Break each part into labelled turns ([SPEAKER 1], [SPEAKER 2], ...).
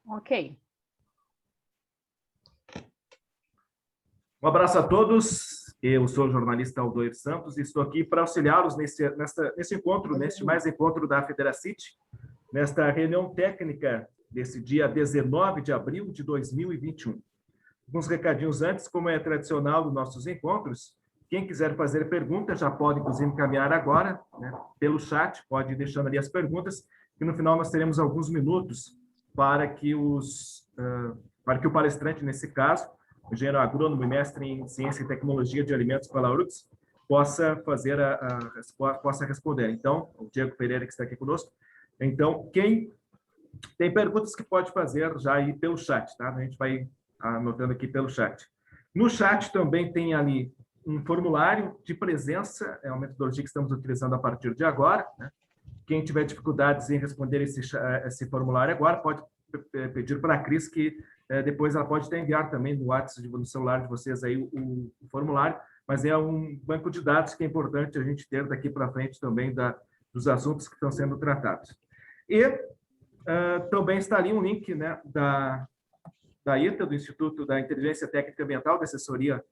[SPEAKER 1] Ok.
[SPEAKER 2] Um abraço a todos. Eu sou o jornalista Aldoir Santos e estou aqui para auxiliá-los nesse encontro, neste mais encontro da Federacity, nesta reunião técnica desse dia 19 de abril de 2021. Alguns recadinhos antes, como é tradicional dos nossos encontros, quem quiser fazer perguntas já pode, inclusive, encaminhar agora, né, pelo chat, pode ir deixando ali as perguntas, que no final nós teremos alguns minutos para que o palestrante, nesse caso, o engenheiro agrônomo e mestre em Ciência e Tecnologia de Alimentos pela URGS, possa possa responder. Então, o Diego Pereira, que está aqui conosco. Então, quem tem perguntas que pode fazer já aí pelo chat, tá? A gente vai anotando aqui pelo chat. No chat também tem ali um formulário de presença, é uma metodologia que estamos utilizando a partir de agora, né? Quem tiver dificuldades em responder esse formulário agora, pode pedir para a Cris que depois ela pode até enviar também no WhatsApp, no celular de vocês aí o formulário, mas é um banco de dados que é importante a gente ter daqui para frente também dos assuntos que estão sendo tratados. E também está ali um link, né, da ITA, do Instituto da Inteligência Técnica Ambiental, da Assessoria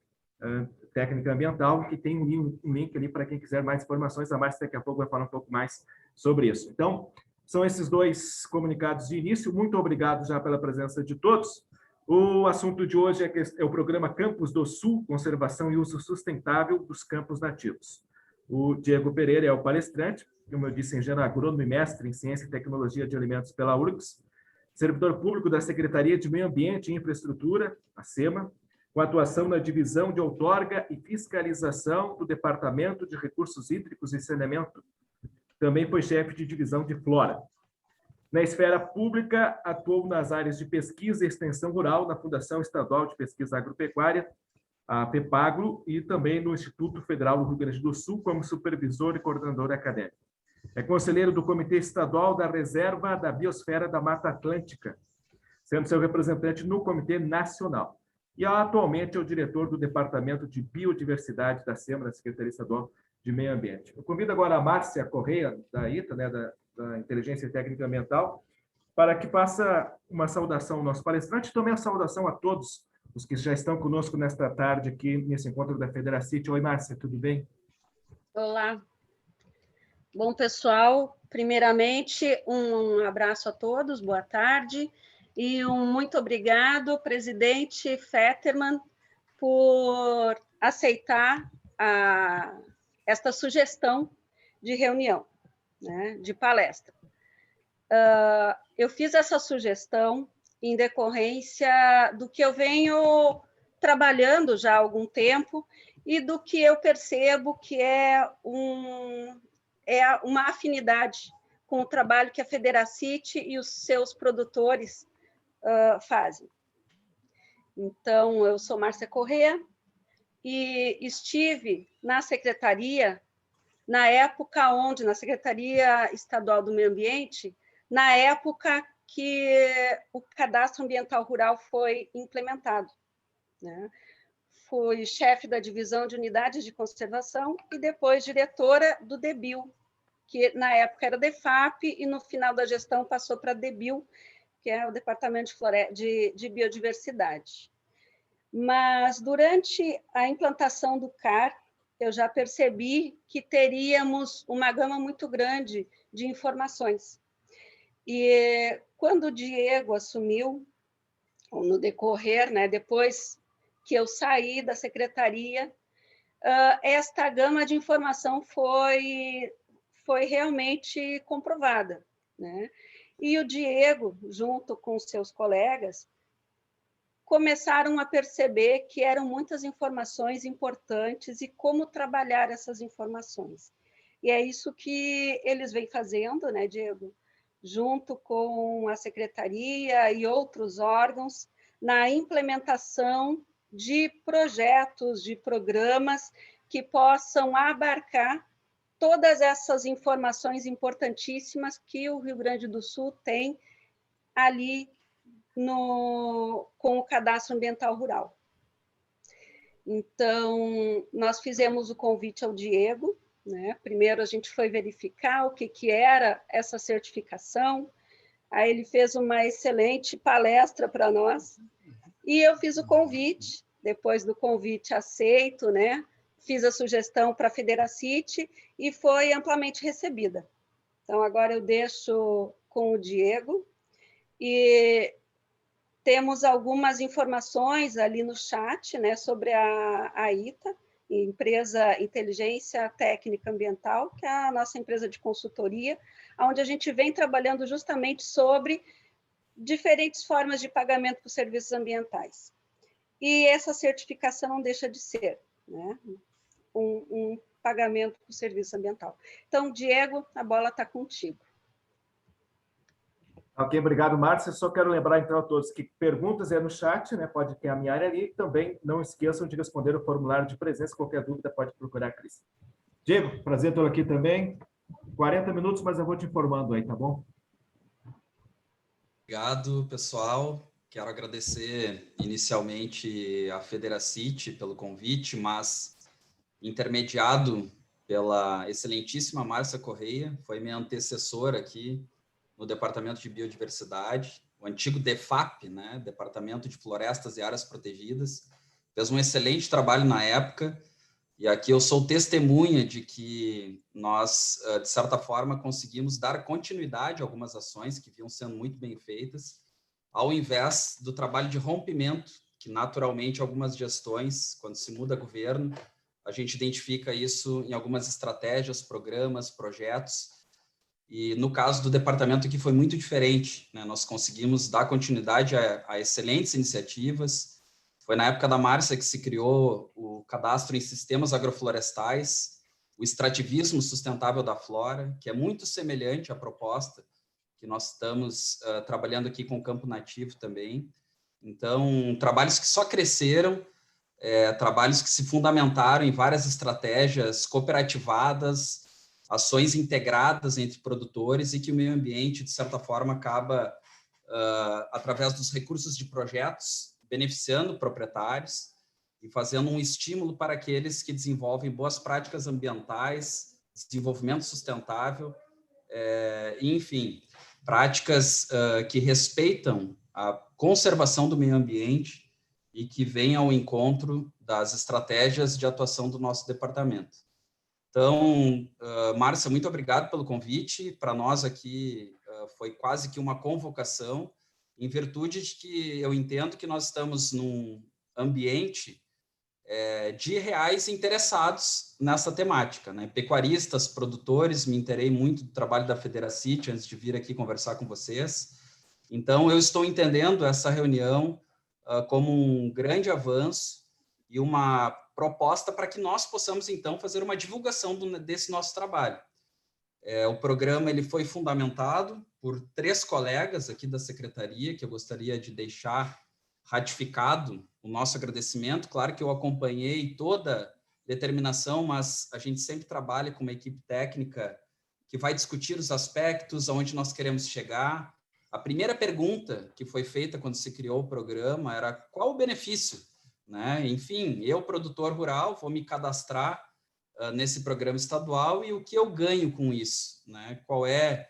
[SPEAKER 2] Técnica Ambiental, que tem um link ali para quem quiser mais informações. A Márcia daqui a pouco vai falar um pouco mais sobre isso. Então, são esses dois comunicados de início. Muito obrigado já pela presença de todos. O assunto de hoje é o programa Campos do Sul, Conservação e Uso Sustentável dos Campos Nativos. O Diego Pereira é o palestrante, como eu disse, engenheiro agrônomo e mestre em Ciência e Tecnologia de Alimentos pela URGS, servidor público da Secretaria de Meio Ambiente e Infraestrutura, a SEMA, com atuação na divisão de outorga e fiscalização do Departamento de Recursos Hídricos e Saneamento. Também foi chefe de divisão de Flora. Na esfera pública, atuou nas áreas de pesquisa e extensão rural na Fundação Estadual de Pesquisa Agropecuária, a FEPAGRO, e também no Instituto Federal do Rio Grande do Sul, como supervisor e coordenador acadêmico. É conselheiro do Comitê Estadual da Reserva da Biosfera da Mata Atlântica, sendo seu representante no Comitê Nacional. E atualmente é o diretor do Departamento de Biodiversidade da SEMA, da Secretaria Estadual de Meio Ambiente. Eu convido agora a Márcia Correia, da ITA, né, da Inteligência Técnica Ambiental, para que faça uma saudação ao nosso palestrante e também a saudação a todos os que já estão conosco nesta tarde aqui, nesse encontro da Federacity. Oi, Márcia, tudo bem?
[SPEAKER 3] Olá. Bom, pessoal, primeiramente, um abraço a todos, boa tarde, e muito obrigado, presidente Fetterman, por aceitar esta sugestão de reunião, né, de palestra. Eu fiz essa sugestão em decorrência do que eu venho trabalhando já há algum tempo e do que eu percebo que é uma afinidade com o trabalho que a Federacity e os seus produtores fazem. Então, eu sou Márcia Corrêa e estive na secretaria, na Secretaria Estadual do Meio Ambiente, na época que o Cadastro Ambiental Rural foi implementado, né? Fui chefe da divisão de unidades de conservação e depois diretora do DEBIL, que na época era DEFAP e no final da gestão passou para DEBIL, que é o Departamento de Biodiversidade. Mas durante a implantação do CAR, eu já percebi que teríamos uma gama muito grande de informações. E quando o Diego assumiu, no decorrer, né, depois que eu saí da secretaria, esta gama de informação foi realmente comprovada, né? E o Diego, junto com seus colegas, começaram a perceber que eram muitas informações importantes e como trabalhar essas informações. E é isso que eles vêm fazendo, né, Diego? Junto com a secretaria e outros órgãos, na implementação de projetos, de programas que possam abarcar todas essas informações importantíssimas que o Rio Grande do Sul tem ali com o Cadastro Ambiental Rural. Então, nós fizemos o convite ao Diego, né? Primeiro a gente foi verificar o que era essa certificação, Aí ele fez uma excelente palestra para nós, e eu fiz o convite, depois do convite aceito, né? Fiz a sugestão para a Federacity e foi amplamente recebida. Então, agora eu deixo com o Diego, e temos algumas informações ali no chat, né, sobre a ITA, Empresa Inteligência Técnica Ambiental, que é a nossa empresa de consultoria, onde a gente vem trabalhando justamente sobre diferentes formas de pagamento por serviços ambientais. E essa certificação não deixa de ser, né, um pagamento por serviço ambiental. Então, Diego, a bola está contigo.
[SPEAKER 2] Ok, obrigado, Márcia. Só quero lembrar, então, a todos que perguntas é no chat, né? Pode encaminhar ali. Também não esqueçam de responder o formulário de presença. Qualquer dúvida, pode procurar a Cris. Diego, prazer tê-lo aqui também. 40 minutos, mas eu vou te informando aí, tá bom?
[SPEAKER 1] Obrigado, pessoal. Quero agradecer inicialmente a Federacity pelo convite, mas intermediado pela excelentíssima Márcia Correia, foi minha antecessora aqui no Departamento de Biodiversidade, o antigo DEFAP, né, Departamento de Florestas e Áreas Protegidas, fez um excelente trabalho na época, e aqui eu sou testemunha de que nós, de certa forma, conseguimos dar continuidade a algumas ações que vinham sendo muito bem feitas, ao invés do trabalho de rompimento, que naturalmente algumas gestões, quando se muda governo, a gente identifica isso em algumas estratégias, programas, projetos, e no caso do departamento aqui foi muito diferente, né? Nós conseguimos dar continuidade a excelentes iniciativas. Foi na época da Márcia que se criou o cadastro em sistemas agroflorestais, o extrativismo sustentável da flora, que é muito semelhante à proposta que nós estamos trabalhando aqui com o campo nativo também. Então, trabalhos que só cresceram, trabalhos que se fundamentaram em várias estratégias cooperativadas, ações integradas entre produtores, e que o meio ambiente, de certa forma, acaba, através dos recursos de projetos, beneficiando proprietários e fazendo um estímulo para aqueles que desenvolvem boas práticas ambientais, desenvolvimento sustentável, enfim, práticas que respeitam a conservação do meio ambiente e que vêm ao encontro das estratégias de atuação do nosso departamento. Então, Márcia, muito obrigado pelo convite. Para nós aqui foi quase que uma convocação, em virtude de que eu entendo que nós estamos num ambiente de reais interessados nessa temática, né? Pecuaristas, produtores, me inteirei muito do trabalho da Federacity antes de vir aqui conversar com vocês. Então, eu estou entendendo essa reunião como um grande avanço e uma proposta para que nós possamos, então, fazer uma divulgação desse nosso trabalho. O programa ele foi fundamentado por 3 colegas aqui da Secretaria, que eu gostaria de deixar ratificado o nosso agradecimento. Claro que eu acompanhei toda determinação, mas a gente sempre trabalha com uma equipe técnica que vai discutir os aspectos, aonde nós queremos chegar. A primeira pergunta que foi feita quando se criou o programa era qual o benefício, né? Enfim, eu, produtor rural, vou me cadastrar nesse programa estadual e o que eu ganho com isso, né? Qual é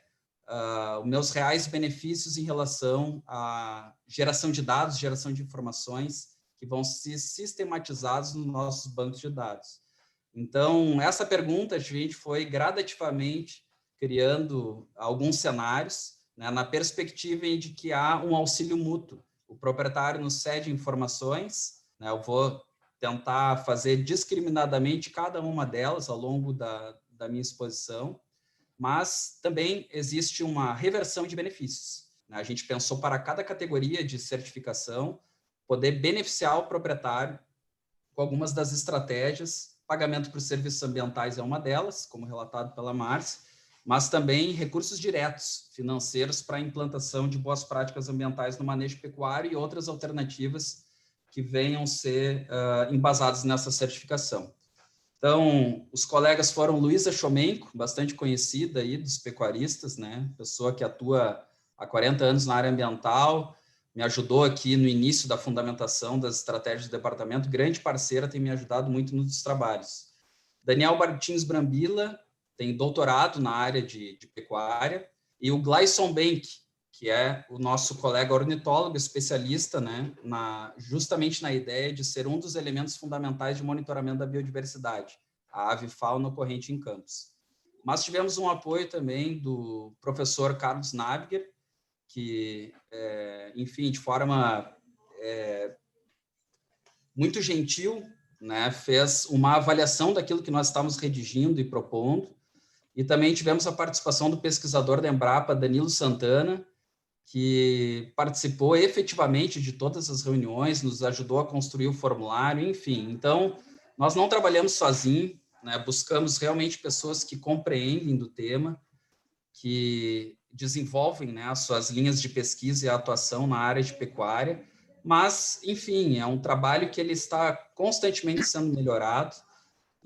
[SPEAKER 1] os meus reais benefícios em relação à geração de dados, geração de informações que vão ser sistematizados nos nossos bancos de dados. Então, essa pergunta a gente foi gradativamente criando alguns cenários, né, na perspectiva de que há um auxílio mútuo. O proprietário nos cede informações, né, eu vou tentar fazer discriminadamente cada uma delas ao longo da minha exposição, mas também existe uma reversão de benefícios. A gente pensou para cada categoria de certificação poder beneficiar o proprietário com algumas das estratégias. Pagamento por serviços ambientais é uma delas, como relatado pela Márcia, mas também recursos diretos financeiros para a implantação de boas práticas ambientais no manejo pecuário e outras alternativas que venham ser embasadas nessa certificação. Então, os colegas foram Luísa Chomenko, bastante conhecida aí dos pecuaristas, né? Pessoa que atua há 40 anos na área ambiental, me ajudou aqui no início da fundamentação das estratégias do departamento, grande parceira, tem me ajudado muito nos trabalhos. Daniel Martins Brambila tem doutorado na área de pecuária, e o Gleison Benck, que é o nosso colega ornitólogo especialista, né, justamente na ideia de ser um dos elementos fundamentais de monitoramento da biodiversidade, a avifauna ocorrente em campos. Mas tivemos um apoio também do professor Carlos Nabiger, que, enfim, de forma muito gentil, né, fez uma avaliação daquilo que nós estávamos redigindo e propondo, e também tivemos a participação do pesquisador da Embrapa, Danilo Santana, que participou efetivamente de todas as reuniões, nos ajudou a construir o formulário, enfim. Então, nós não trabalhamos sozinhos, né, buscamos realmente pessoas que compreendem do tema, que desenvolvem, né, as suas linhas de pesquisa e atuação na área de pecuária, mas, enfim, é um trabalho que ele está constantemente sendo melhorado,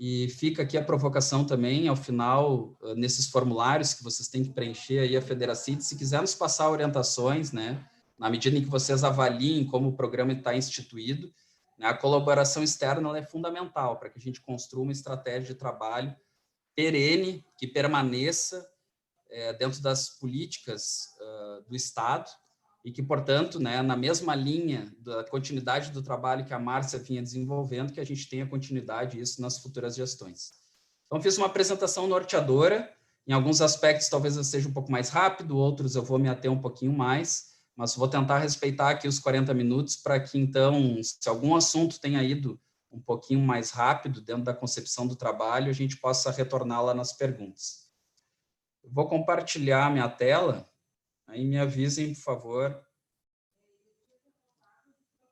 [SPEAKER 1] e fica aqui a provocação também, ao final, nesses formulários que vocês têm que preencher aí a Federacite, se quiser nos passar orientações, né, na medida em que vocês avaliem como o programa está instituído, né, a colaboração externa ela é fundamental para que a gente construa uma estratégia de trabalho perene, que permaneça dentro das políticas do Estado, e que, portanto, né, na mesma linha da continuidade do trabalho que a Márcia vinha desenvolvendo, que a gente tenha continuidade isso nas futuras gestões. Então, fiz uma apresentação norteadora, em alguns aspectos talvez eu seja um pouco mais rápido, outros eu vou me ater um pouquinho mais, mas vou tentar respeitar aqui os 40 minutos para que, então, se algum assunto tenha ido um pouquinho mais rápido dentro da concepção do trabalho, a gente possa retornar lá nas perguntas. Eu vou compartilhar minha tela. Aí me avisem, por favor,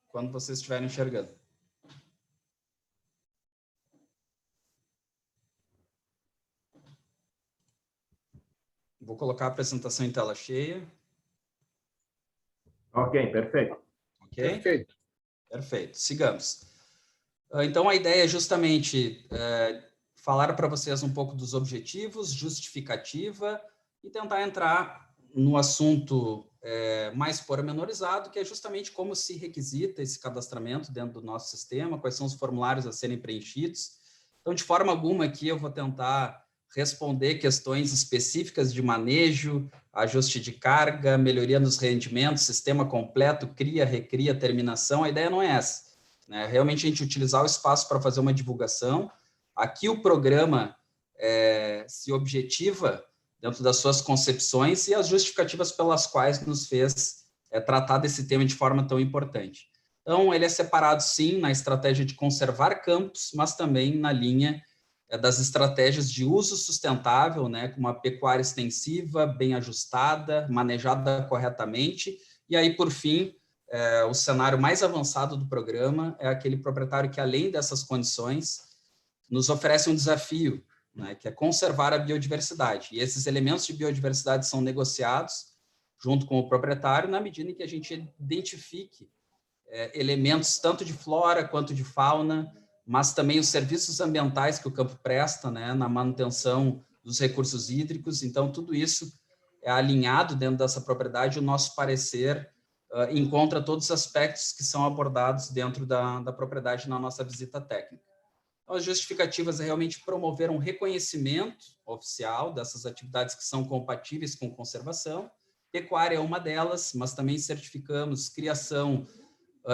[SPEAKER 1] quando vocês estiverem enxergando. Vou colocar a apresentação em tela cheia.
[SPEAKER 2] Ok, perfeito.
[SPEAKER 1] Ok?
[SPEAKER 4] Perfeito.
[SPEAKER 1] Perfeito. Sigamos. Então, a ideia é justamente falar para vocês um pouco dos objetivos, justificativa, e tentar entrar no assunto mais pormenorizado, que é justamente como se requisita esse cadastramento dentro do nosso sistema, quais são os formulários a serem preenchidos. Então, de forma alguma aqui eu vou tentar responder questões específicas de manejo, ajuste de carga, melhoria nos rendimentos, sistema completo, cria, recria, terminação. A ideia não é essa, né? Realmente a gente utilizar o espaço para fazer uma divulgação. Aqui o programa se objetiva dentro das suas concepções e as justificativas pelas quais nos fez tratar desse tema de forma tão importante. Então, ele é separado, sim, na estratégia de conservar campos, mas também na linha das estratégias de uso sustentável, né, com uma pecuária extensiva, bem ajustada, manejada corretamente. E aí, por fim, o cenário mais avançado do programa é aquele proprietário que, além dessas condições, nos oferece um desafio, né, que é conservar a biodiversidade. E esses elementos de biodiversidade são negociados junto com o proprietário na medida em que a gente identifique elementos tanto de flora quanto de fauna, mas também os serviços ambientais que o campo presta, né, na manutenção dos recursos hídricos. Então, tudo isso é alinhado dentro dessa propriedade. O nosso parecer encontra todos os aspectos que são abordados dentro da propriedade na nossa visita técnica. As justificativas é realmente promover um reconhecimento oficial dessas atividades que são compatíveis com conservação. Pecuária é uma delas, mas também certificamos criação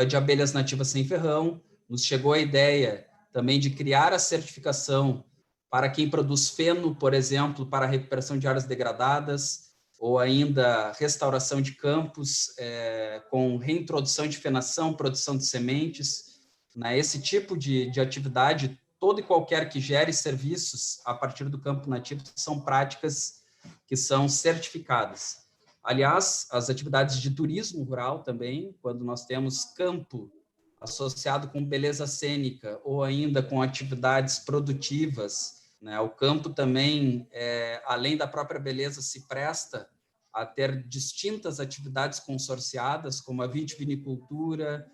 [SPEAKER 1] de abelhas nativas sem ferrão. Nos chegou a ideia também de criar a certificação para quem produz feno, por exemplo, para a recuperação de áreas degradadas, ou ainda restauração de campos com reintrodução de fenação, produção de sementes. Né? Esse tipo de atividade, todo e qualquer que gere serviços a partir do campo nativo, são práticas que são certificadas. Aliás, as atividades de turismo rural também, quando nós temos campo associado com beleza cênica ou ainda com atividades produtivas, né? O campo também, além da própria beleza, se presta a ter distintas atividades consorciadas, como a vitivinicultura,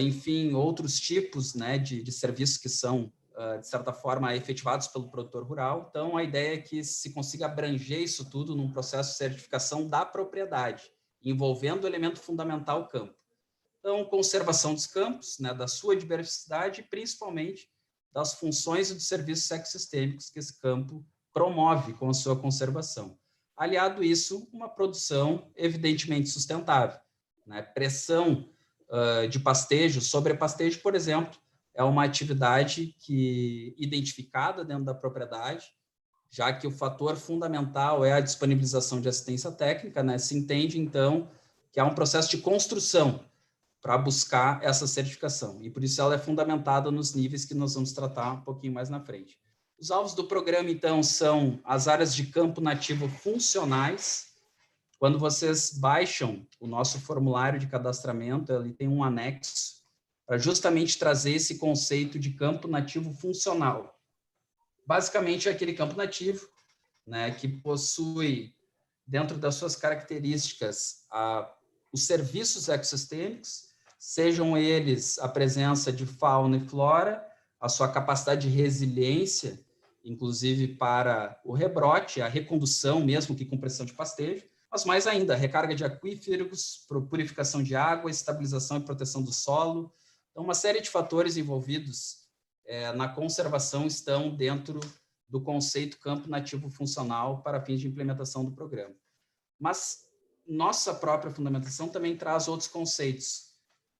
[SPEAKER 1] enfim, outros tipos, né, de serviços que são, de certa forma, efetivados pelo produtor rural. Então, a ideia é que se consiga abranger isso tudo num processo de certificação da propriedade, envolvendo o elemento fundamental, o campo. Então, conservação dos campos, né, da sua diversidade e, principalmente, das funções e dos serviços ecossistêmicos que esse campo promove com a sua conservação. aliado isso, uma produção evidentemente sustentável, né? Pressão de pastejo, sobrepastejo, por exemplo, é uma atividade que identificada dentro da propriedade, já que o fator fundamental é a disponibilização de assistência técnica, né? Se entende, então, que há um processo de construção para buscar essa certificação, e por isso ela é fundamentada nos níveis que nós vamos tratar um pouquinho mais na frente. Os alvos do programa, então, são as áreas de campo nativo funcionais. Quando vocês baixam o nosso formulário de cadastramento, ele tem um anexo para justamente trazer esse conceito de campo nativo funcional. Basicamente, é aquele campo nativo, né, que possui, dentro das suas características, os serviços ecossistêmicos, sejam eles a presença de fauna e flora, a sua capacidade de resiliência, inclusive para o rebrote, a recondução mesmo que com pressão de pastejo, mas mais ainda, a recarga de aquíferos, purificação de água, estabilização e proteção do solo. Então, uma série de fatores envolvidos na conservação estão dentro do conceito campo nativo funcional para fins de implementação do programa. Mas nossa própria fundamentação também traz outros conceitos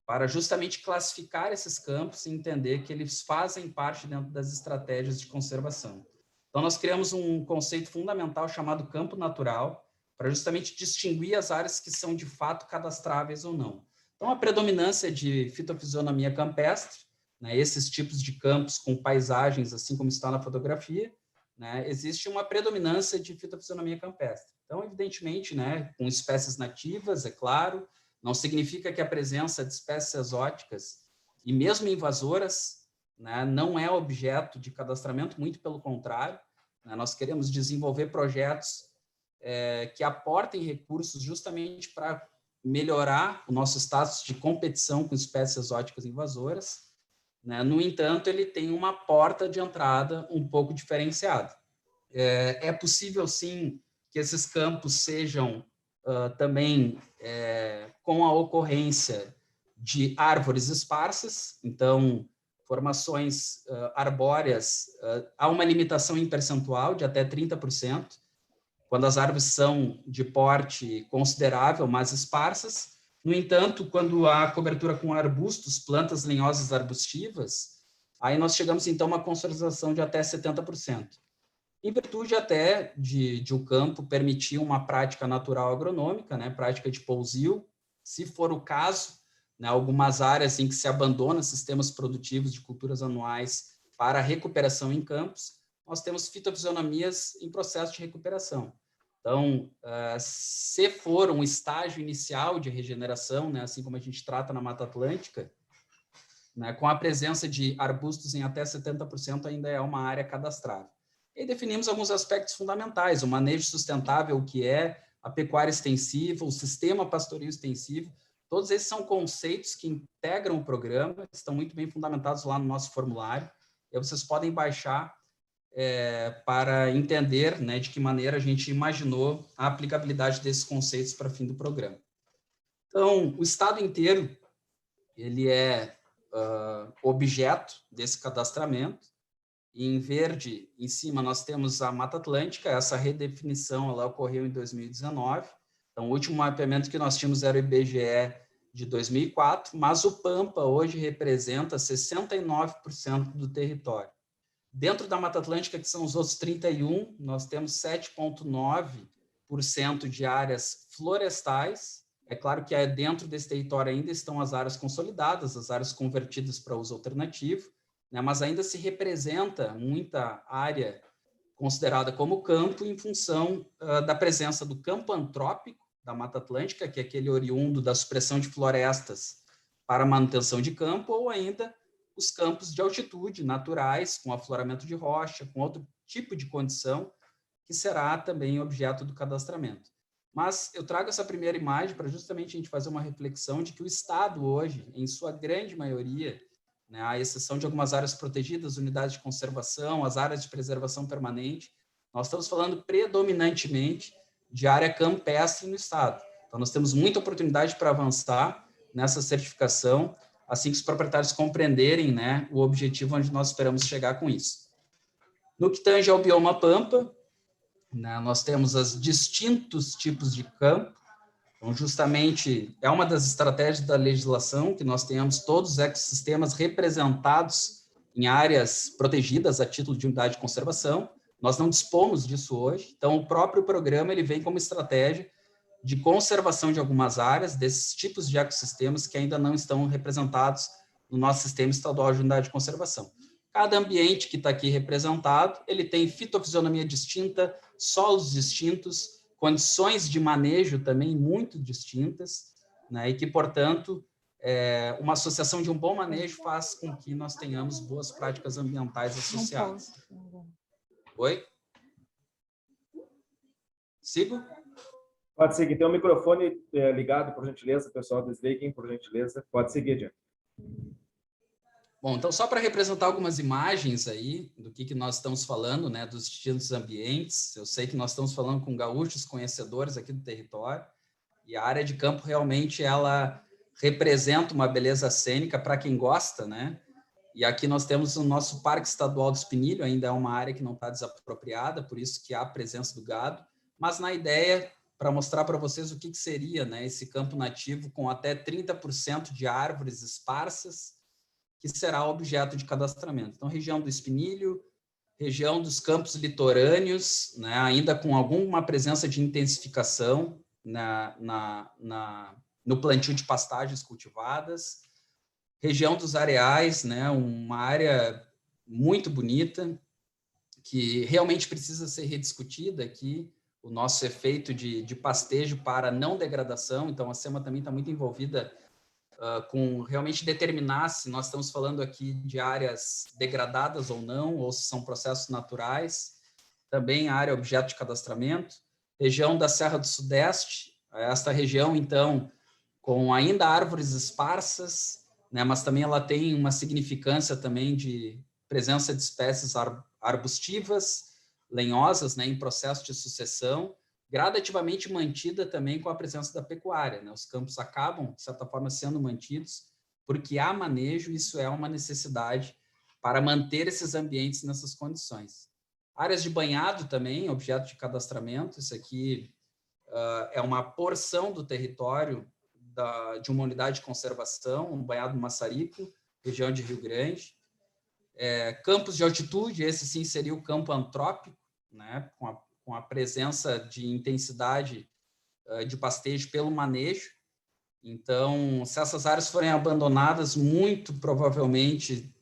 [SPEAKER 1] para justamente classificar esses campos e entender que eles fazem parte dentro das estratégias de conservação. Então, nós criamos um conceito fundamental chamado campo natural, para justamente distinguir as áreas que são de fato cadastráveis ou não. Então, a predominância de fitofisionomia campestre, né, esses tipos de campos com paisagens, assim como está na fotografia, né, existe uma predominância de fitofisionomia campestre. Então, evidentemente, né, com espécies nativas, é claro, não significa que a presença de espécies exóticas e mesmo invasoras, né, não é objeto de cadastramento, muito pelo contrário, né, nós queremos desenvolver projetos que aportem recursos justamente para melhorar o nosso status de competição com espécies exóticas invasoras, né? No entanto, ele tem uma porta de entrada um pouco diferenciada. É possível, sim, que esses campos sejam também com a ocorrência de árvores esparsas, então, formações arbóreas, há uma limitação em percentual de até 30%, quando as árvores são de porte considerável, mas esparsas. No entanto, quando há cobertura com arbustos, plantas lenhosas arbustivas, aí nós chegamos, então, a uma consolidação de até 70%. Em virtude até de o campo permitir uma prática natural agronômica, né, prática de pousio, se for o caso, né, algumas áreas em que se abandona sistemas produtivos de culturas anuais para recuperação em campos, nós temos fitofisionomias em processo de recuperação. Então, se for um estágio inicial de regeneração, né, assim como a gente trata na Mata Atlântica, né, com a presença de arbustos em até 70%, ainda é uma área cadastrável. E definimos alguns aspectos fundamentais, o manejo sustentável, o que é a pecuária extensiva, o sistema pastoril extensivo, todos esses são conceitos que integram o programa, estão muito bem fundamentados lá no nosso formulário, e vocês podem baixar para entender, né, de que maneira a gente imaginou a aplicabilidade desses conceitos para fim do programa. Então, o estado inteiro, ele é objeto desse cadastramento. Em verde, em cima, nós temos a Mata Atlântica, essa redefinição ela ocorreu em 2019, então o último mapeamento que nós tínhamos era o IBGE de 2004, mas o Pampa hoje representa 69% do território. Dentro da Mata Atlântica, que são os outros 31%, nós temos 7,9% de áreas florestais. É claro que dentro desse território ainda estão as áreas consolidadas, as áreas convertidas para uso alternativo, né, mas ainda se representa muita área considerada como campo em função da presença do campo antrópico da Mata Atlântica, que é aquele oriundo da supressão de florestas para manutenção de campo, ou ainda os campos de altitude naturais, com afloramento de rocha, com outro tipo de condição, que será também objeto do cadastramento. Mas eu trago essa primeira imagem para justamente a gente fazer uma reflexão de que o Estado hoje, em sua grande maioria, né, à exceção de algumas áreas protegidas, unidades de conservação, as áreas de preservação permanente, nós estamos falando predominantemente de área campestre no Estado. Então, nós temos muita oportunidade para avançar nessa certificação, assim que os proprietários compreenderem, né, o objetivo onde nós esperamos chegar com isso. No que tange ao bioma Pampa, né? Nós temos os distintos tipos de campo. Então, justamente, é uma das estratégias da legislação que nós tenhamos todos os ecossistemas representados em áreas protegidas a título de unidade de conservação. Nós não dispomos disso hoje. Então, o próprio programa ele vem como estratégia de conservação de algumas áreas, desses tipos de ecossistemas que ainda não estão representados no nosso sistema estadual de unidade de conservação. Cada ambiente que está aqui representado, ele tem fitofisionomia distinta, solos distintos, condições de manejo também muito distintas, né, e que, portanto, uma associação de um bom manejo faz com que nós tenhamos boas práticas ambientais associadas. Oi? Sigo?
[SPEAKER 2] Pode seguir. Tem o microfone ligado, por gentileza, pessoal. Desliguem, por gentileza. Pode seguir, Diego.
[SPEAKER 1] Bom, então, só para representar algumas imagens aí do que nós estamos falando, né, dos distintos ambientes. Eu sei que nós estamos falando com gaúchos conhecedores aqui do território, e a área de campo realmente ela representa uma beleza cênica para quem gosta, né? E aqui nós temos o nosso Parque Estadual do Espinilho, ainda é uma área que não está desapropriada, por isso que há a presença do gado, mas na ideia, para mostrar para vocês o que seria, né, esse campo nativo com até 30% de árvores esparsas, que será objeto de cadastramento. Então, região do Espinilho, região dos campos litorâneos, né, ainda com alguma presença de intensificação no plantio de pastagens cultivadas, região dos areais, né, uma área muito bonita, que realmente precisa ser rediscutida aqui, o nosso efeito de pastejo para não degradação. Então, a SEMA também está muito envolvida com realmente determinar se nós estamos falando aqui de áreas degradadas ou não, ou se são processos naturais. Também a área objeto de cadastramento. Região da Serra do Sudeste, esta região, então, com ainda árvores esparsas, né, mas também ela tem uma significância também de presença de espécies arbustivas, lenhosas, né, em processo de sucessão, gradativamente mantida também com a presença da pecuária, né? Os campos acabam, de certa forma, sendo mantidos, porque há manejo, isso é uma necessidade para manter esses ambientes nessas condições. Áreas de banhado também, objeto de cadastramento, isso aqui é uma porção do território de uma unidade de conservação, um banhado do Maçarico, região de Rio Grande. Campos de altitude, esse sim seria o campo antrópico, né, com a presença de intensidade de pastejo pelo manejo. Então, se essas áreas forem abandonadas, muito provavelmente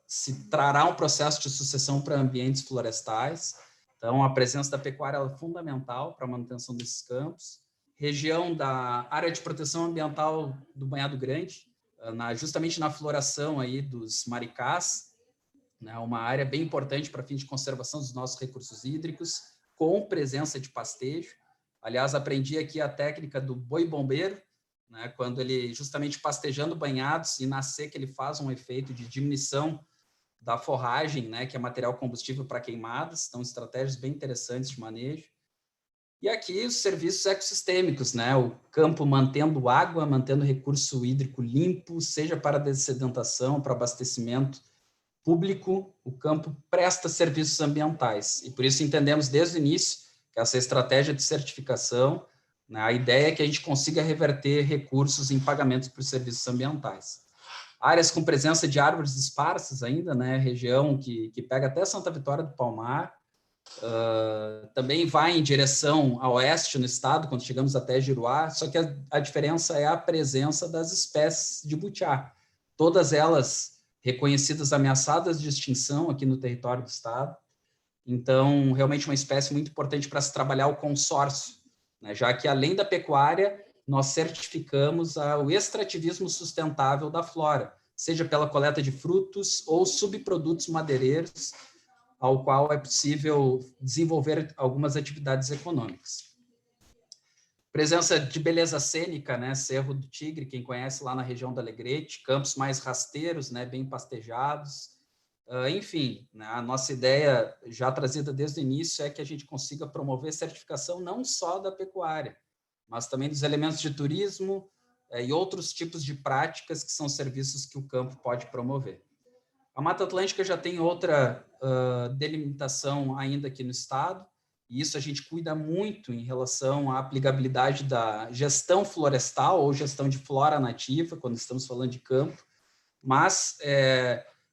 [SPEAKER 1] se trará um processo de sucessão para ambientes florestais. Então, a presença da pecuária é fundamental para a manutenção desses campos. Região da área de proteção ambiental do Banhado Grande, justamente na floração aí dos maricás, né, uma área bem importante para fins de conservação dos nossos recursos hídricos, com presença de pastejo. Aliás, aprendi aqui a técnica do boi bombeiro, né, quando ele, justamente pastejando banhados, e na seca ele faz um efeito de diminuição da forragem, né, que é material combustível para queimadas. Então, estratégias bem interessantes de manejo. E aqui os serviços ecossistêmicos, né, o campo mantendo água, mantendo recurso hídrico limpo, seja para dessedentação, para abastecimento público, o campo presta serviços ambientais. E por isso entendemos desde o início que essa estratégia de certificação, né, a ideia é que a gente consiga reverter recursos em pagamentos por serviços ambientais. Áreas com presença de árvores esparsas ainda, né, região que pega até Santa Vitória do Palmar, também vai em direção a oeste no estado, quando chegamos até Giruá, só que a diferença é a presença das espécies de butiá. Todas elas reconhecidas ameaçadas de extinção aqui no território do estado. Então, realmente uma espécie muito importante para se trabalhar o consórcio, né? Já que, além da pecuária, nós certificamos o extrativismo sustentável da flora, seja pela coleta de frutos ou subprodutos madeireiros, ao qual é possível desenvolver algumas atividades econômicas. Presença de beleza cênica, né? Cerro do Tigre, quem conhece lá na região do Alegrete, campos mais rasteiros, né? Bem pastejados. Enfim, né? A nossa ideia, já trazida desde o início, é que a gente consiga promover certificação não só da pecuária, mas também dos elementos de turismo e outros tipos de práticas que são serviços que o campo pode promover. A Mata Atlântica já tem outra delimitação ainda aqui no estado, e isso a gente cuida muito em relação à aplicabilidade da gestão florestal ou gestão de flora nativa, quando estamos falando de campo, mas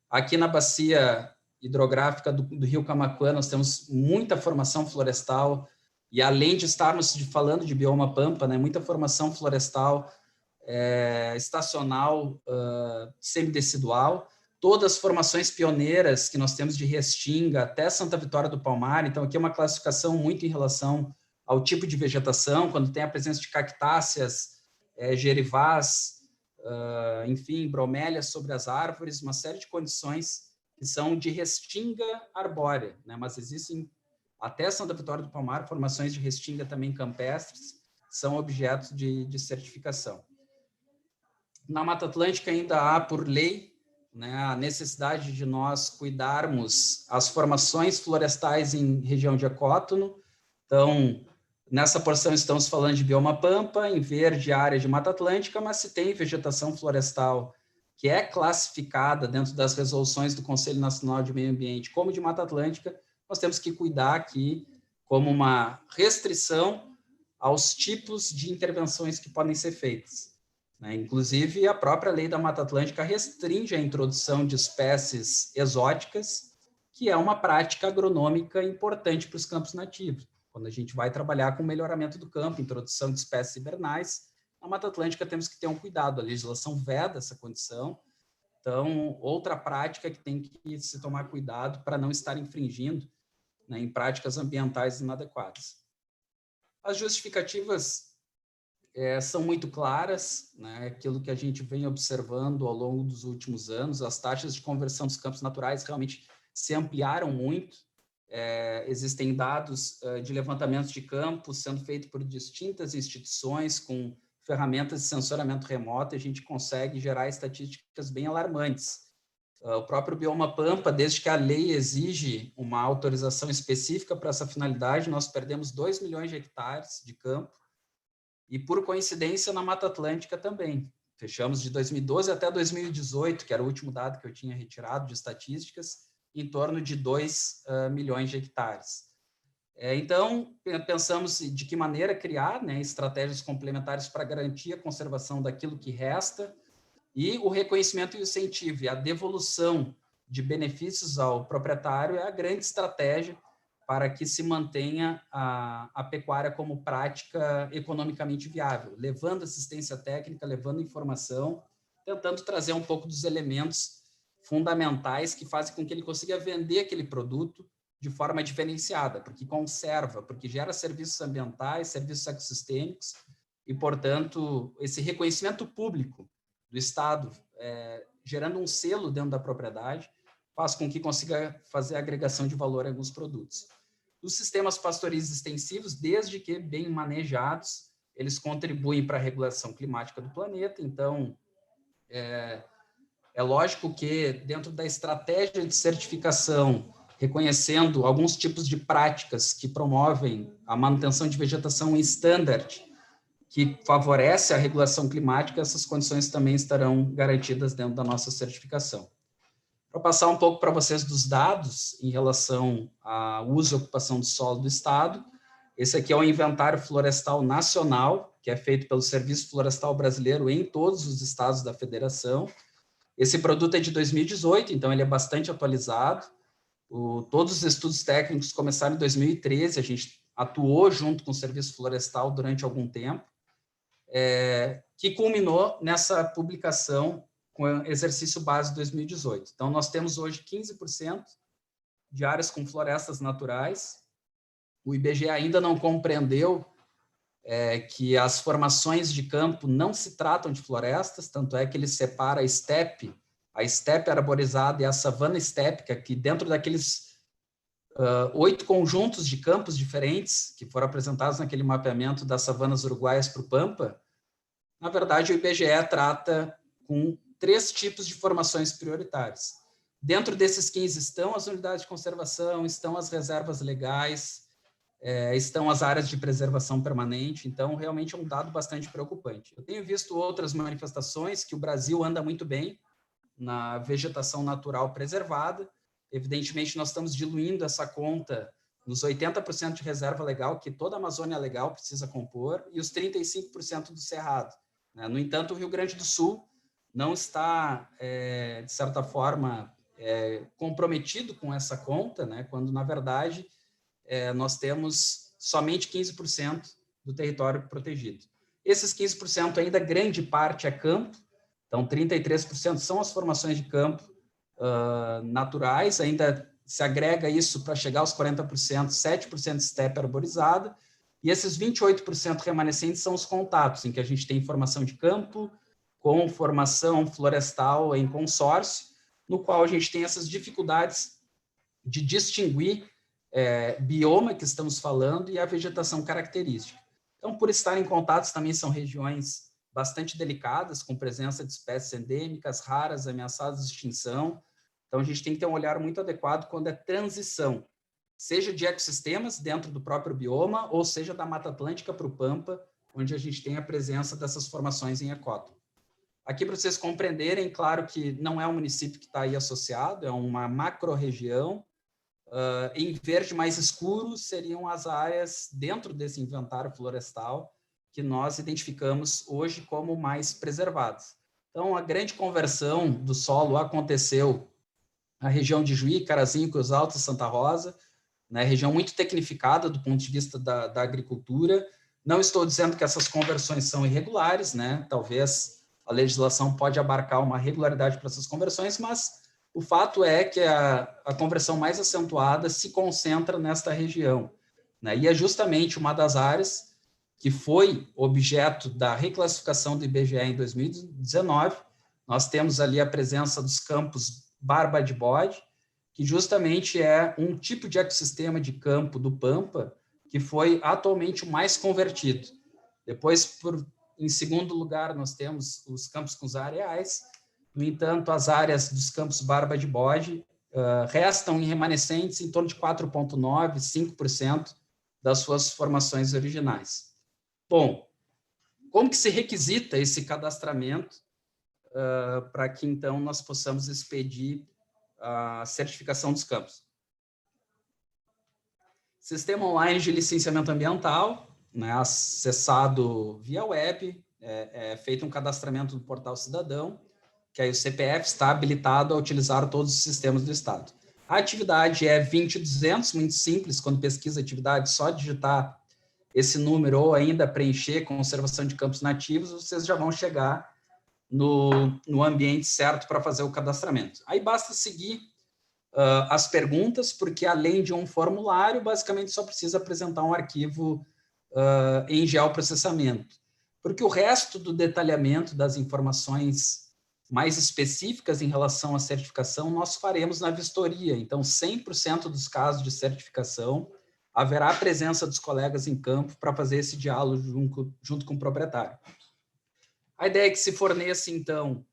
[SPEAKER 1] aqui na bacia hidrográfica do Rio Camaquã nós temos muita formação florestal, e além de estarmos falando de bioma pampa, né, muita formação florestal estacional, semidecidual, todas as formações pioneiras que nós temos de Restinga até Santa Vitória do Palmar. Então, aqui é uma classificação muito em relação ao tipo de vegetação, quando tem a presença de cactáceas, gerivás, enfim, bromélias sobre as árvores, uma série de condições que são de Restinga arbórea, né? Mas existem, até Santa Vitória do Palmar, formações de Restinga também campestres, são objetos de certificação. Na Mata Atlântica ainda há, por lei, né, a necessidade de nós cuidarmos as formações florestais em região de ecótono. Então, nessa porção estamos falando de bioma pampa, em verde área de Mata Atlântica, mas se tem vegetação florestal que é classificada dentro das resoluções do Conselho Nacional de Meio Ambiente como de Mata Atlântica, nós temos que cuidar aqui como uma restrição aos tipos de intervenções que podem ser feitas. Inclusive, a própria lei da Mata Atlântica restringe a introdução de espécies exóticas, que é uma prática agronômica importante para os campos nativos. Quando a gente vai trabalhar com o melhoramento do campo, introdução de espécies hibernais, na Mata Atlântica temos que ter um cuidado, a legislação veda essa condição. Então, outra prática que tem que se tomar cuidado para não estar infringindo, né, em práticas ambientais inadequadas. As justificativas são muito claras, né? Aquilo que a gente vem observando ao longo dos últimos anos, as taxas de conversão dos campos naturais realmente se ampliaram muito. Existem dados de levantamentos de campos sendo feitos por distintas instituições com ferramentas de sensoramento remoto, e a gente consegue gerar estatísticas bem alarmantes. O próprio bioma pampa, desde que a lei exige uma autorização específica para essa finalidade, nós perdemos 2 milhões de hectares de campo, e, por coincidência, na Mata Atlântica também. Fechamos de 2012 até 2018, que era o último dado que eu tinha retirado de estatísticas, em torno de 2 milhões de hectares. Então, pensamos de que maneira criar, né, estratégias complementares para garantir a conservação daquilo que resta, e o reconhecimento e o incentivo, e a devolução de benefícios ao proprietário é a grande estratégia para que se mantenha a pecuária como prática economicamente viável, levando assistência técnica, levando informação, tentando trazer um pouco dos elementos fundamentais que fazem com que ele consiga vender aquele produto de forma diferenciada, porque conserva, porque gera serviços ambientais, serviços ecossistêmicos, e, portanto, esse reconhecimento público do Estado, gerando um selo dentro da propriedade, faz com que consiga fazer a agregação de valor em alguns produtos. Os sistemas pastoris extensivos, desde que bem manejados, eles contribuem para a regulação climática do planeta. Então, é lógico que dentro da estratégia de certificação, reconhecendo alguns tipos de práticas que promovem a manutenção de vegetação em standard, que favorece a regulação climática, essas condições também estarão garantidas dentro da nossa certificação. Para passar um pouco para vocês dos dados em relação ao uso e ocupação do solo do Estado, esse aqui é o inventário florestal nacional, que é feito pelo Serviço Florestal Brasileiro em todos os estados da federação. Esse produto é de 2018, então ele é bastante atualizado. Todos os estudos técnicos começaram em 2013, a gente atuou junto com o Serviço Florestal durante algum tempo, que culminou nessa publicação com o exercício base 2018. Então, nós temos hoje 15% de áreas com florestas naturais. O IBGE ainda não compreendeu que as formações de campo não se tratam de florestas, tanto é que ele separa a estepe arborizada e a savana estépica, que dentro daqueles 8 conjuntos de campos diferentes que foram apresentados naquele mapeamento das savanas uruguaias para o Pampa, na verdade, o IBGE trata com 3 tipos de formações prioritárias. Dentro desses 15 estão as unidades de conservação, estão as reservas legais, estão as áreas de preservação permanente. Então, realmente é um dado bastante preocupante. Eu tenho visto outras manifestações que o Brasil anda muito bem na vegetação natural preservada. Evidentemente, nós estamos diluindo essa conta nos 80% de reserva legal, que toda a Amazônia Legal precisa compor, e os 35% do Cerrado, né? No entanto, o Rio Grande do Sul não está, de certa forma, comprometido com essa conta, né? Quando, na verdade, nós temos somente 15% do território protegido. Esses 15% ainda, grande parte é campo, então 33% são as formações de campo naturais, ainda se agrega isso para chegar aos 40%, 7% estepe arborizada, e esses 28% remanescentes são os contatos, em que a gente tem formação de campo com formação florestal em consórcio, no qual a gente tem essas dificuldades de distinguir bioma que estamos falando e a vegetação característica. Então, por estar em contatos, também são regiões bastante delicadas, com presença de espécies endêmicas, raras, ameaçadas de extinção. Então, a gente tem que ter um olhar muito adequado quando é transição, seja de ecossistemas dentro do próprio bioma, ou seja da Mata Atlântica para o Pampa, onde a gente tem a presença dessas formações em ecótomo. Aqui, para vocês compreenderem, claro que não é um município que está aí associado, é uma macro-região. Em verde mais escuro seriam as áreas dentro desse inventário florestal que nós identificamos hoje como mais preservadas. Então, a grande conversão do solo aconteceu na região de Juí, Carazinho, Cruz Alta, Santa Rosa, né, região muito tecnificada do ponto de vista da agricultura. Não estou dizendo que essas conversões são irregulares, né? Talvez a legislação pode abarcar uma regularidade para essas conversões, mas o fato é que a conversão mais acentuada se concentra nesta região, né? E é justamente uma das áreas que foi objeto da reclassificação do IBGE em 2019. Nós temos ali a presença dos campos Barba de Bode, que justamente é um tipo de ecossistema de campo do Pampa que foi atualmente o mais convertido. Depois, em segundo lugar, nós temos os campos com os areais. No entanto, as áreas dos campos Barba de Bode restam em remanescentes em torno de 4,9%, 5% das suas formações originais. Bom, como que se requisita esse cadastramento para que, então, nós possamos expedir a certificação dos campos? Sistema online de licenciamento ambiental, né, acessado via web, é feito um cadastramento no portal Cidadão, que aí o CPF está habilitado a utilizar todos os sistemas do Estado. A atividade é 20200, muito simples, quando pesquisa atividade, só digitar esse número ou ainda preencher conservação de campos nativos, vocês já vão chegar no ambiente certo para fazer o cadastramento. Aí basta seguir as perguntas, porque além de um formulário, basicamente só precisa apresentar um arquivo em geoprocessamento, porque o resto do detalhamento das informações mais específicas em relação à certificação nós faremos na vistoria. Então, 100% dos casos de certificação haverá a presença dos colegas em campo para fazer esse diálogo junto com o proprietário. A ideia é que se forneça, então,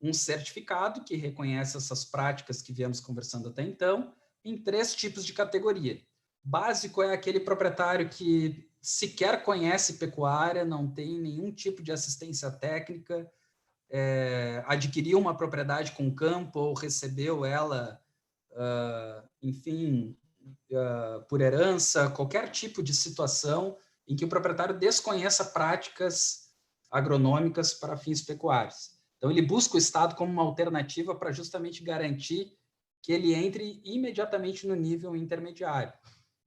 [SPEAKER 1] um certificado que reconhece essas práticas que viemos conversando até então, em 3 tipos de categoria. Básico é aquele proprietário que sequer conhece pecuária, não tem nenhum tipo de assistência técnica, adquiriu uma propriedade com campo ou recebeu ela, enfim, por herança, qualquer tipo de situação em que o proprietário desconheça práticas agronômicas para fins pecuários. Então, ele busca o Estado como uma alternativa para justamente garantir que ele entre imediatamente no nível intermediário.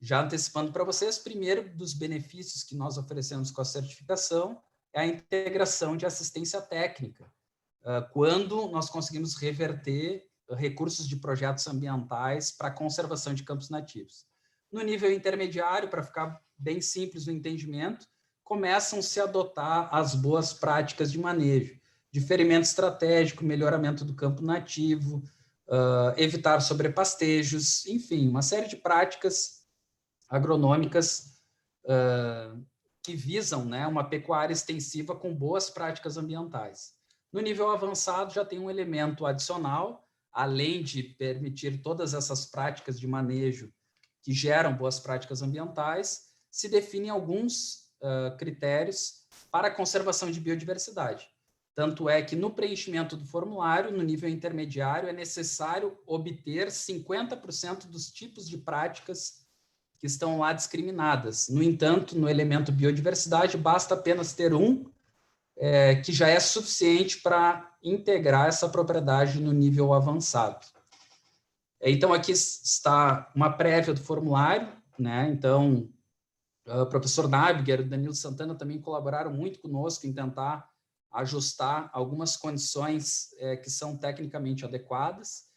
[SPEAKER 1] Já antecipando para vocês, primeiro dos benefícios que nós oferecemos com a certificação é a integração de assistência técnica, quando nós conseguimos reverter recursos de projetos ambientais para a conservação de campos nativos. No nível intermediário, para ficar bem simples o entendimento, começam-se a adotar as boas práticas de manejo, diferimento estratégico, melhoramento do campo nativo, evitar sobrepastejos, enfim, uma série de práticas agronômicas que visam, né, uma pecuária extensiva com boas práticas ambientais. No nível avançado, já tem um elemento adicional, além de permitir todas essas práticas de manejo que geram boas práticas ambientais, se definem alguns critérios para a conservação de biodiversidade. Tanto é que no preenchimento do formulário, no nível intermediário, é necessário obter 50% dos tipos de práticas que estão lá discriminadas. No entanto, no elemento biodiversidade, basta apenas ter um, que já é suficiente para integrar essa propriedade no nível avançado. Então, aqui está uma prévia do formulário, né? Então, o professor Nabiger e o Danilo Santana também colaboraram muito conosco em tentar ajustar algumas condições que são tecnicamente adequadas.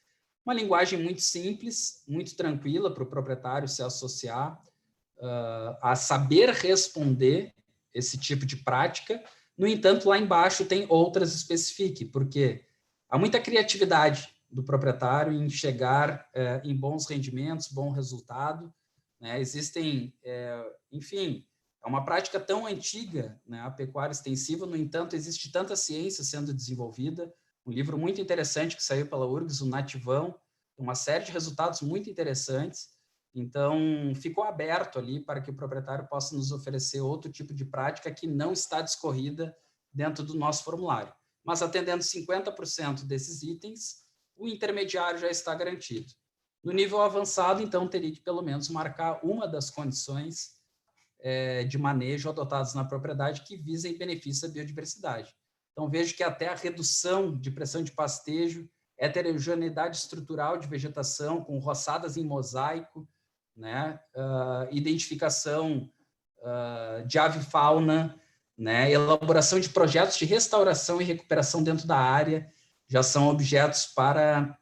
[SPEAKER 1] Uma linguagem muito simples, muito tranquila para o proprietário se associar, a saber responder esse tipo de prática. No entanto, lá embaixo tem outras especifique, porque há muita criatividade do proprietário em chegar em bons rendimentos, bom resultado, né? Existem, enfim, é uma prática tão antiga, né, a pecuária extensiva, no entanto, existe tanta ciência sendo desenvolvida. Um livro muito interessante que saiu pela URGS, o Nativão, uma série de resultados muito interessantes. Então, ficou aberto ali para que o proprietário possa nos oferecer outro tipo de prática que não está discorrida dentro do nosso formulário. Mas, atendendo 50% desses itens, o intermediário já está garantido. No nível avançado, então, teria que pelo menos marcar uma das condições de manejo adotadas na propriedade que visem benefício à biodiversidade. Então, vejo que até a redução de pressão de pastejo, heterogeneidade estrutural de vegetação com roçadas em mosaico, né? Identificação de avifauna, né? Elaboração de projetos de restauração e recuperação dentro da área, já são objetos para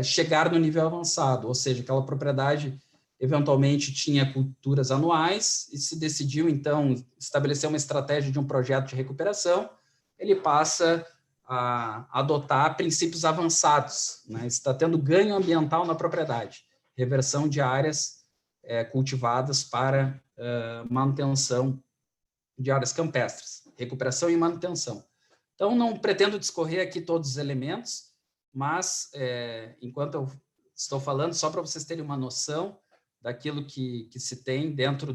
[SPEAKER 1] chegar no nível avançado, ou seja, aquela propriedade eventualmente tinha culturas anuais e se decidiu, então, estabelecer uma estratégia de um projeto de recuperação, ele passa a adotar princípios avançados, né? Está tendo ganho ambiental na propriedade, reversão de áreas cultivadas para manutenção de áreas campestres, recuperação e manutenção. Então, não pretendo discorrer aqui todos os elementos, mas, enquanto eu estou falando, só para vocês terem uma noção daquilo que se tem dentro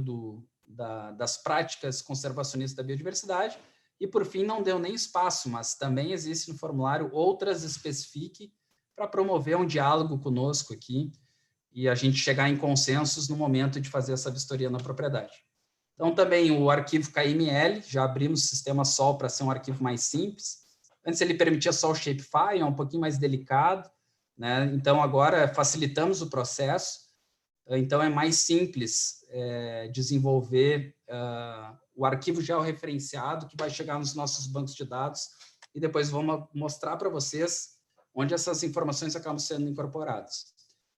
[SPEAKER 1] das práticas conservacionistas da biodiversidade, e, por fim, não deu nem espaço, mas também existe no formulário outras especifique para promover um diálogo conosco aqui e a gente chegar em consensos no momento de fazer essa vistoria na propriedade. Então, também o arquivo KML, já abrimos o sistema SOL para ser um arquivo mais simples. Antes ele permitia só o shapefile, é um pouquinho mais delicado, né? Então, agora facilitamos o processo. Então, é mais simples desenvolver o arquivo georreferenciado que vai chegar nos nossos bancos de dados e depois vamos mostrar para vocês onde essas informações acabam sendo incorporadas.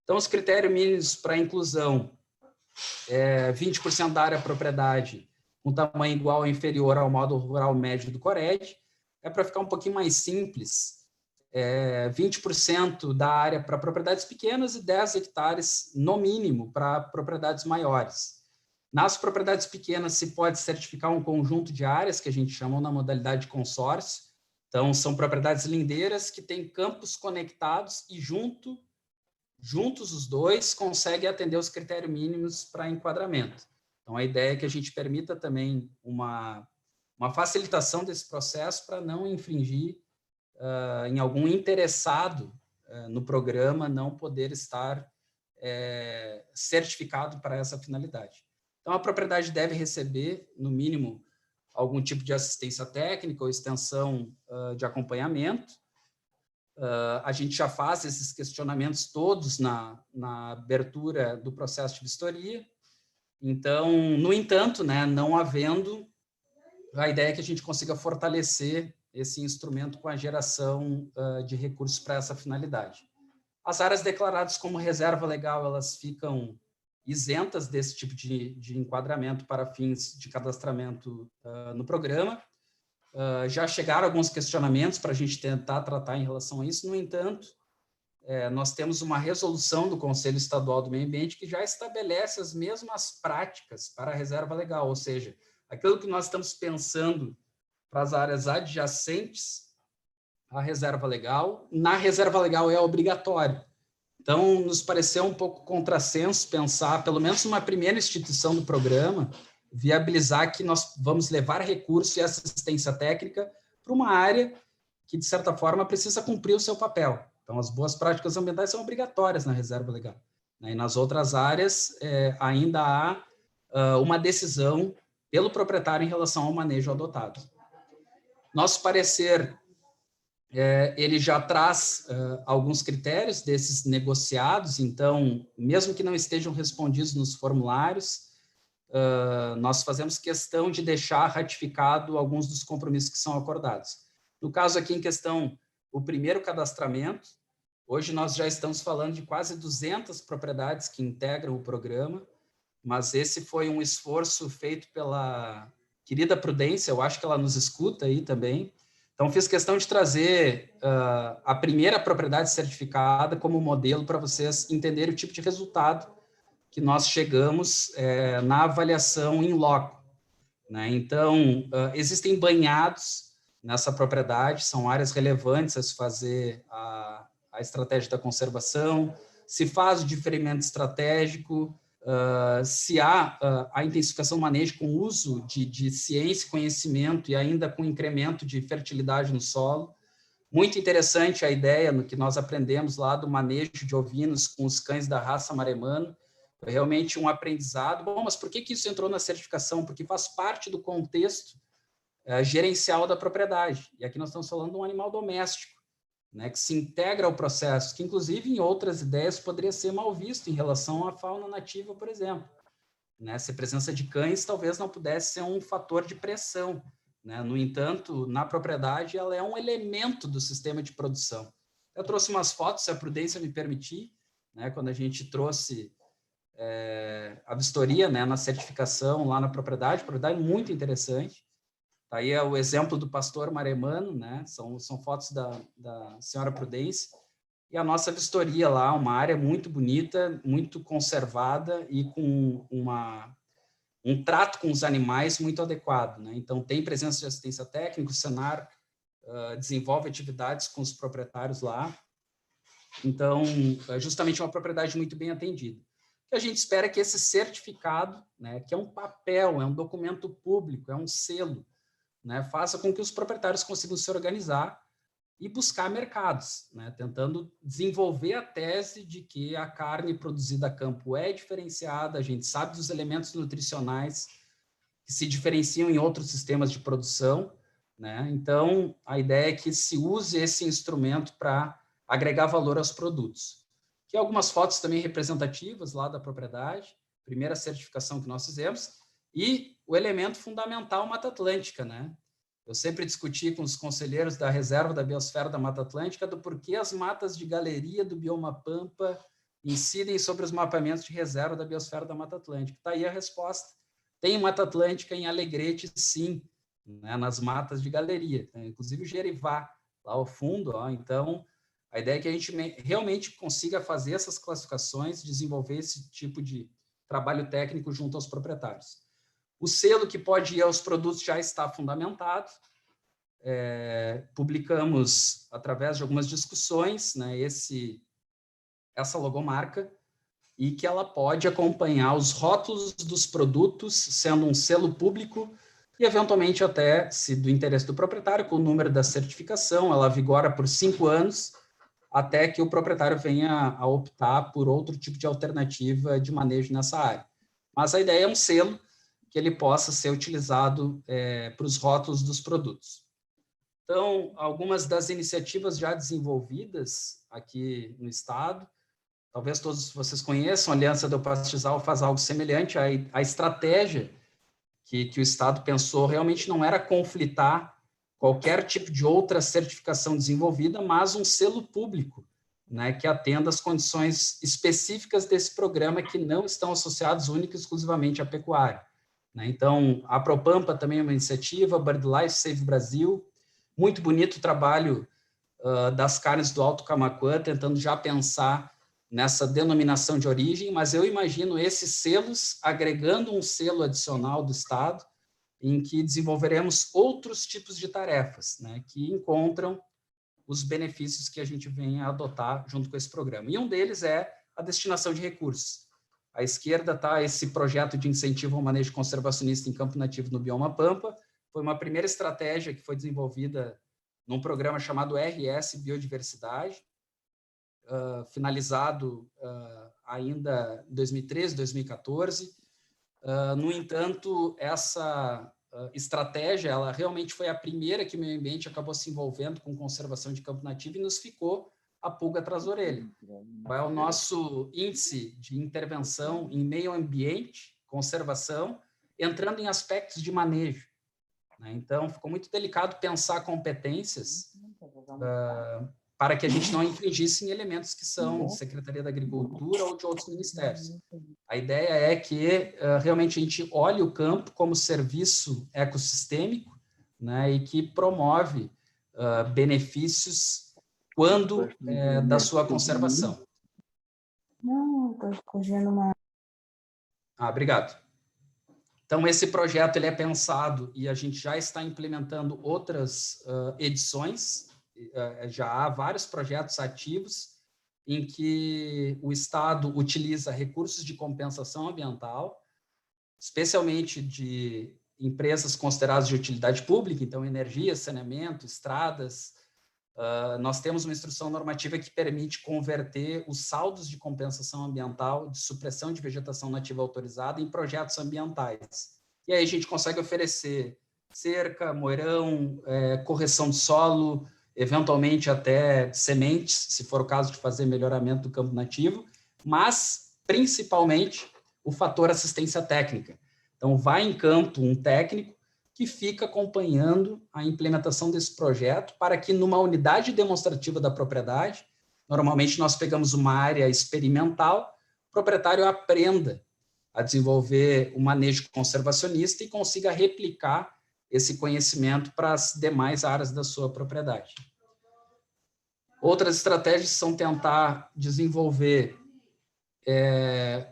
[SPEAKER 1] Então, os critérios mínimos para inclusão 20% da área propriedade com tamanho igual ou inferior ao modo rural médio do CORED. Para ficar um pouquinho mais simples, 20% da área para propriedades pequenas e 10 hectares, no mínimo, para propriedades maiores. Nas propriedades pequenas, se pode certificar um conjunto de áreas, que a gente chama na modalidade de consórcio. Então, são propriedades lindeiras que têm campos conectados e juntos os dois conseguem atender os critérios mínimos para enquadramento. Então, a ideia é que a gente permita também uma facilitação desse processo para não infringir em algum interessado no programa não poder estar certificado para essa finalidade. Então, a propriedade deve receber, no mínimo, algum tipo de assistência técnica ou extensão de acompanhamento. A gente já faz esses questionamentos todos na abertura do processo de vistoria. Então, no entanto, né, não havendo, a ideia é que a gente consiga fortalecer esse instrumento com a geração de recursos para essa finalidade. As áreas declaradas como reserva legal, elas ficam isentas desse tipo de enquadramento para fins de cadastramento no programa. Já chegaram alguns questionamentos para a gente tentar tratar em relação a isso, no entanto, nós temos uma resolução do Conselho Estadual do Meio Ambiente que já estabelece as mesmas práticas para a reserva legal, ou seja, aquilo que nós estamos pensando para as áreas adjacentes à reserva legal, na reserva legal é obrigatório. Então, nos pareceu um pouco contrassenso pensar, pelo menos numa primeira instituição do programa, viabilizar que nós vamos levar recurso e assistência técnica para uma área que, de certa forma, precisa cumprir o seu papel. Então, as boas práticas ambientais são obrigatórias na reserva legal. né? E nas outras áreas, ainda há uma decisão pelo proprietário em relação ao manejo adotado. Nosso parecer, ele já traz alguns critérios desses negociados, então, mesmo que não estejam respondidos nos formulários, nós fazemos questão de deixar ratificado alguns dos compromissos que são acordados. No caso aqui em questão, o primeiro cadastramento, hoje nós já estamos falando de quase 200 propriedades que integram o programa, mas esse foi um esforço feito pela querida Prudência, eu acho que ela nos escuta aí também. Então, fiz questão de trazer a primeira propriedade certificada como modelo para vocês entenderem o tipo de resultado que nós chegamos na avaliação in loco, né? Então, existem banhados nessa propriedade, são áreas relevantes a se fazer a estratégia da conservação, se faz o diferimento estratégico, se há a intensificação do manejo com uso de ciência e conhecimento e ainda com incremento de fertilidade no solo. Muito interessante a ideia no que nós aprendemos lá do manejo de ovinos com os cães da raça maremano. Foi realmente um aprendizado. Bom, mas por que isso entrou na certificação? Porque faz parte do contexto gerencial da propriedade. E aqui nós estamos falando de um animal doméstico, né, que se integra ao processo, que inclusive em outras ideias poderia ser mal visto em relação à fauna nativa, por exemplo. Né, se a presença de cães talvez não pudesse ser um fator de pressão, né? No entanto, na propriedade ela é um elemento do sistema de produção. Eu trouxe umas fotos, se a Prudência me permitir, né, quando a gente trouxe a vistoria, né, na certificação lá na propriedade muito interessante. Aí é o exemplo do pastor maremano, né? São fotos da senhora Prudência. E a nossa vistoria lá, uma área muito bonita, muito conservada e com um trato com os animais muito adequado, né? Então, tem presença de assistência técnica, o Senar desenvolve atividades com os proprietários lá. Então, é justamente uma propriedade muito bem atendida. O que a gente espera é que esse certificado, né, que é um papel, é um documento público, é um selo, né, faça com que os proprietários consigam se organizar e buscar mercados, né, tentando desenvolver a tese de que a carne produzida a campo é diferenciada, a gente sabe dos elementos nutricionais que se diferenciam em outros sistemas de produção, né? Então, a ideia é que se use esse instrumento para agregar valor aos produtos. Aqui algumas fotos também representativas lá da propriedade, primeira certificação que nós fizemos, e o elemento fundamental Mata Atlântica, né? Eu sempre discuti com os conselheiros da Reserva da Biosfera da Mata Atlântica do porquê as matas de galeria do bioma Pampa incidem sobre os mapeamentos de reserva da Biosfera da Mata Atlântica. Está aí a resposta. Tem Mata Atlântica em Alegrete, sim, né, nas matas de galeria, né? Inclusive o Gerivá, lá ao fundo. Ó. Então, a ideia é que a gente realmente consiga fazer essas classificações, desenvolver esse tipo de trabalho técnico junto aos proprietários. O selo que pode ir aos produtos já está fundamentado. Publicamos, através de algumas discussões, né, essa logomarca, e que ela pode acompanhar os rótulos dos produtos, sendo um selo público, e, eventualmente, até, se do interesse do proprietário, com o número da certificação, ela vigora por 5 anos, até que o proprietário venha a optar por outro tipo de alternativa de manejo nessa área. Mas a ideia é um selo que ele possa ser utilizado para os rótulos dos produtos. Então, algumas das iniciativas já desenvolvidas aqui no Estado, talvez todos vocês conheçam, a Aliança do Pastizal faz algo semelhante. A estratégia que o Estado pensou realmente não era conflitar qualquer tipo de outra certificação desenvolvida, mas um selo público, né, que atenda às condições específicas desse programa que não estão associados única e exclusivamente à pecuária. Né? Então, a Propampa também é uma iniciativa, BirdLife Save Brasil, muito bonito o trabalho das carnes do Alto Camaquã, tentando já pensar nessa denominação de origem, mas eu imagino esses selos agregando um selo adicional do Estado, em que desenvolveremos outros tipos de tarefas, né, que encontram os benefícios que a gente vem a adotar junto com esse programa. E um deles é a destinação de recursos. À esquerda está esse projeto de incentivo ao manejo conservacionista em campo nativo no bioma Pampa. Foi uma primeira estratégia que foi desenvolvida num programa chamado RS Biodiversidade, finalizado ainda em 2013, 2014. No entanto, essa estratégia, ela realmente foi a primeira que o meio ambiente acabou se envolvendo com conservação de campo nativo e nos ficou a pulga atrás da orelha. Qual é o nosso índice de intervenção em meio ambiente, conservação, entrando em aspectos de manejo, né? Então, ficou muito delicado pensar competências para que a gente não infringisse em elementos que são de Secretaria da Agricultura ou de outros ministérios. A ideia é que realmente a gente olhe o campo como serviço ecossistêmico, né, e que promove benefícios quando da sua conservação.
[SPEAKER 4] Não, estou escolhendo uma...
[SPEAKER 1] Obrigado. Então, esse projeto ele é pensado e a gente já está implementando outras edições. Já há vários projetos ativos em que o Estado utiliza recursos de compensação ambiental, especialmente de empresas consideradas de utilidade pública, então energia, saneamento, estradas. Nós temos uma instrução normativa que permite converter os saldos de compensação ambiental, de supressão de vegetação nativa autorizada, em projetos ambientais. E aí a gente consegue oferecer cerca, moirão, correção de solo, eventualmente até sementes, se for o caso de fazer melhoramento do campo nativo, mas, principalmente, o fator assistência técnica. Então, vai em campo um técnico que fica acompanhando a implementação desse projeto para que, numa unidade demonstrativa da propriedade, normalmente nós pegamos uma área experimental, o proprietário aprenda a desenvolver o manejo conservacionista e consiga replicar esse conhecimento para as demais áreas da sua propriedade. Outras estratégias são tentar desenvolver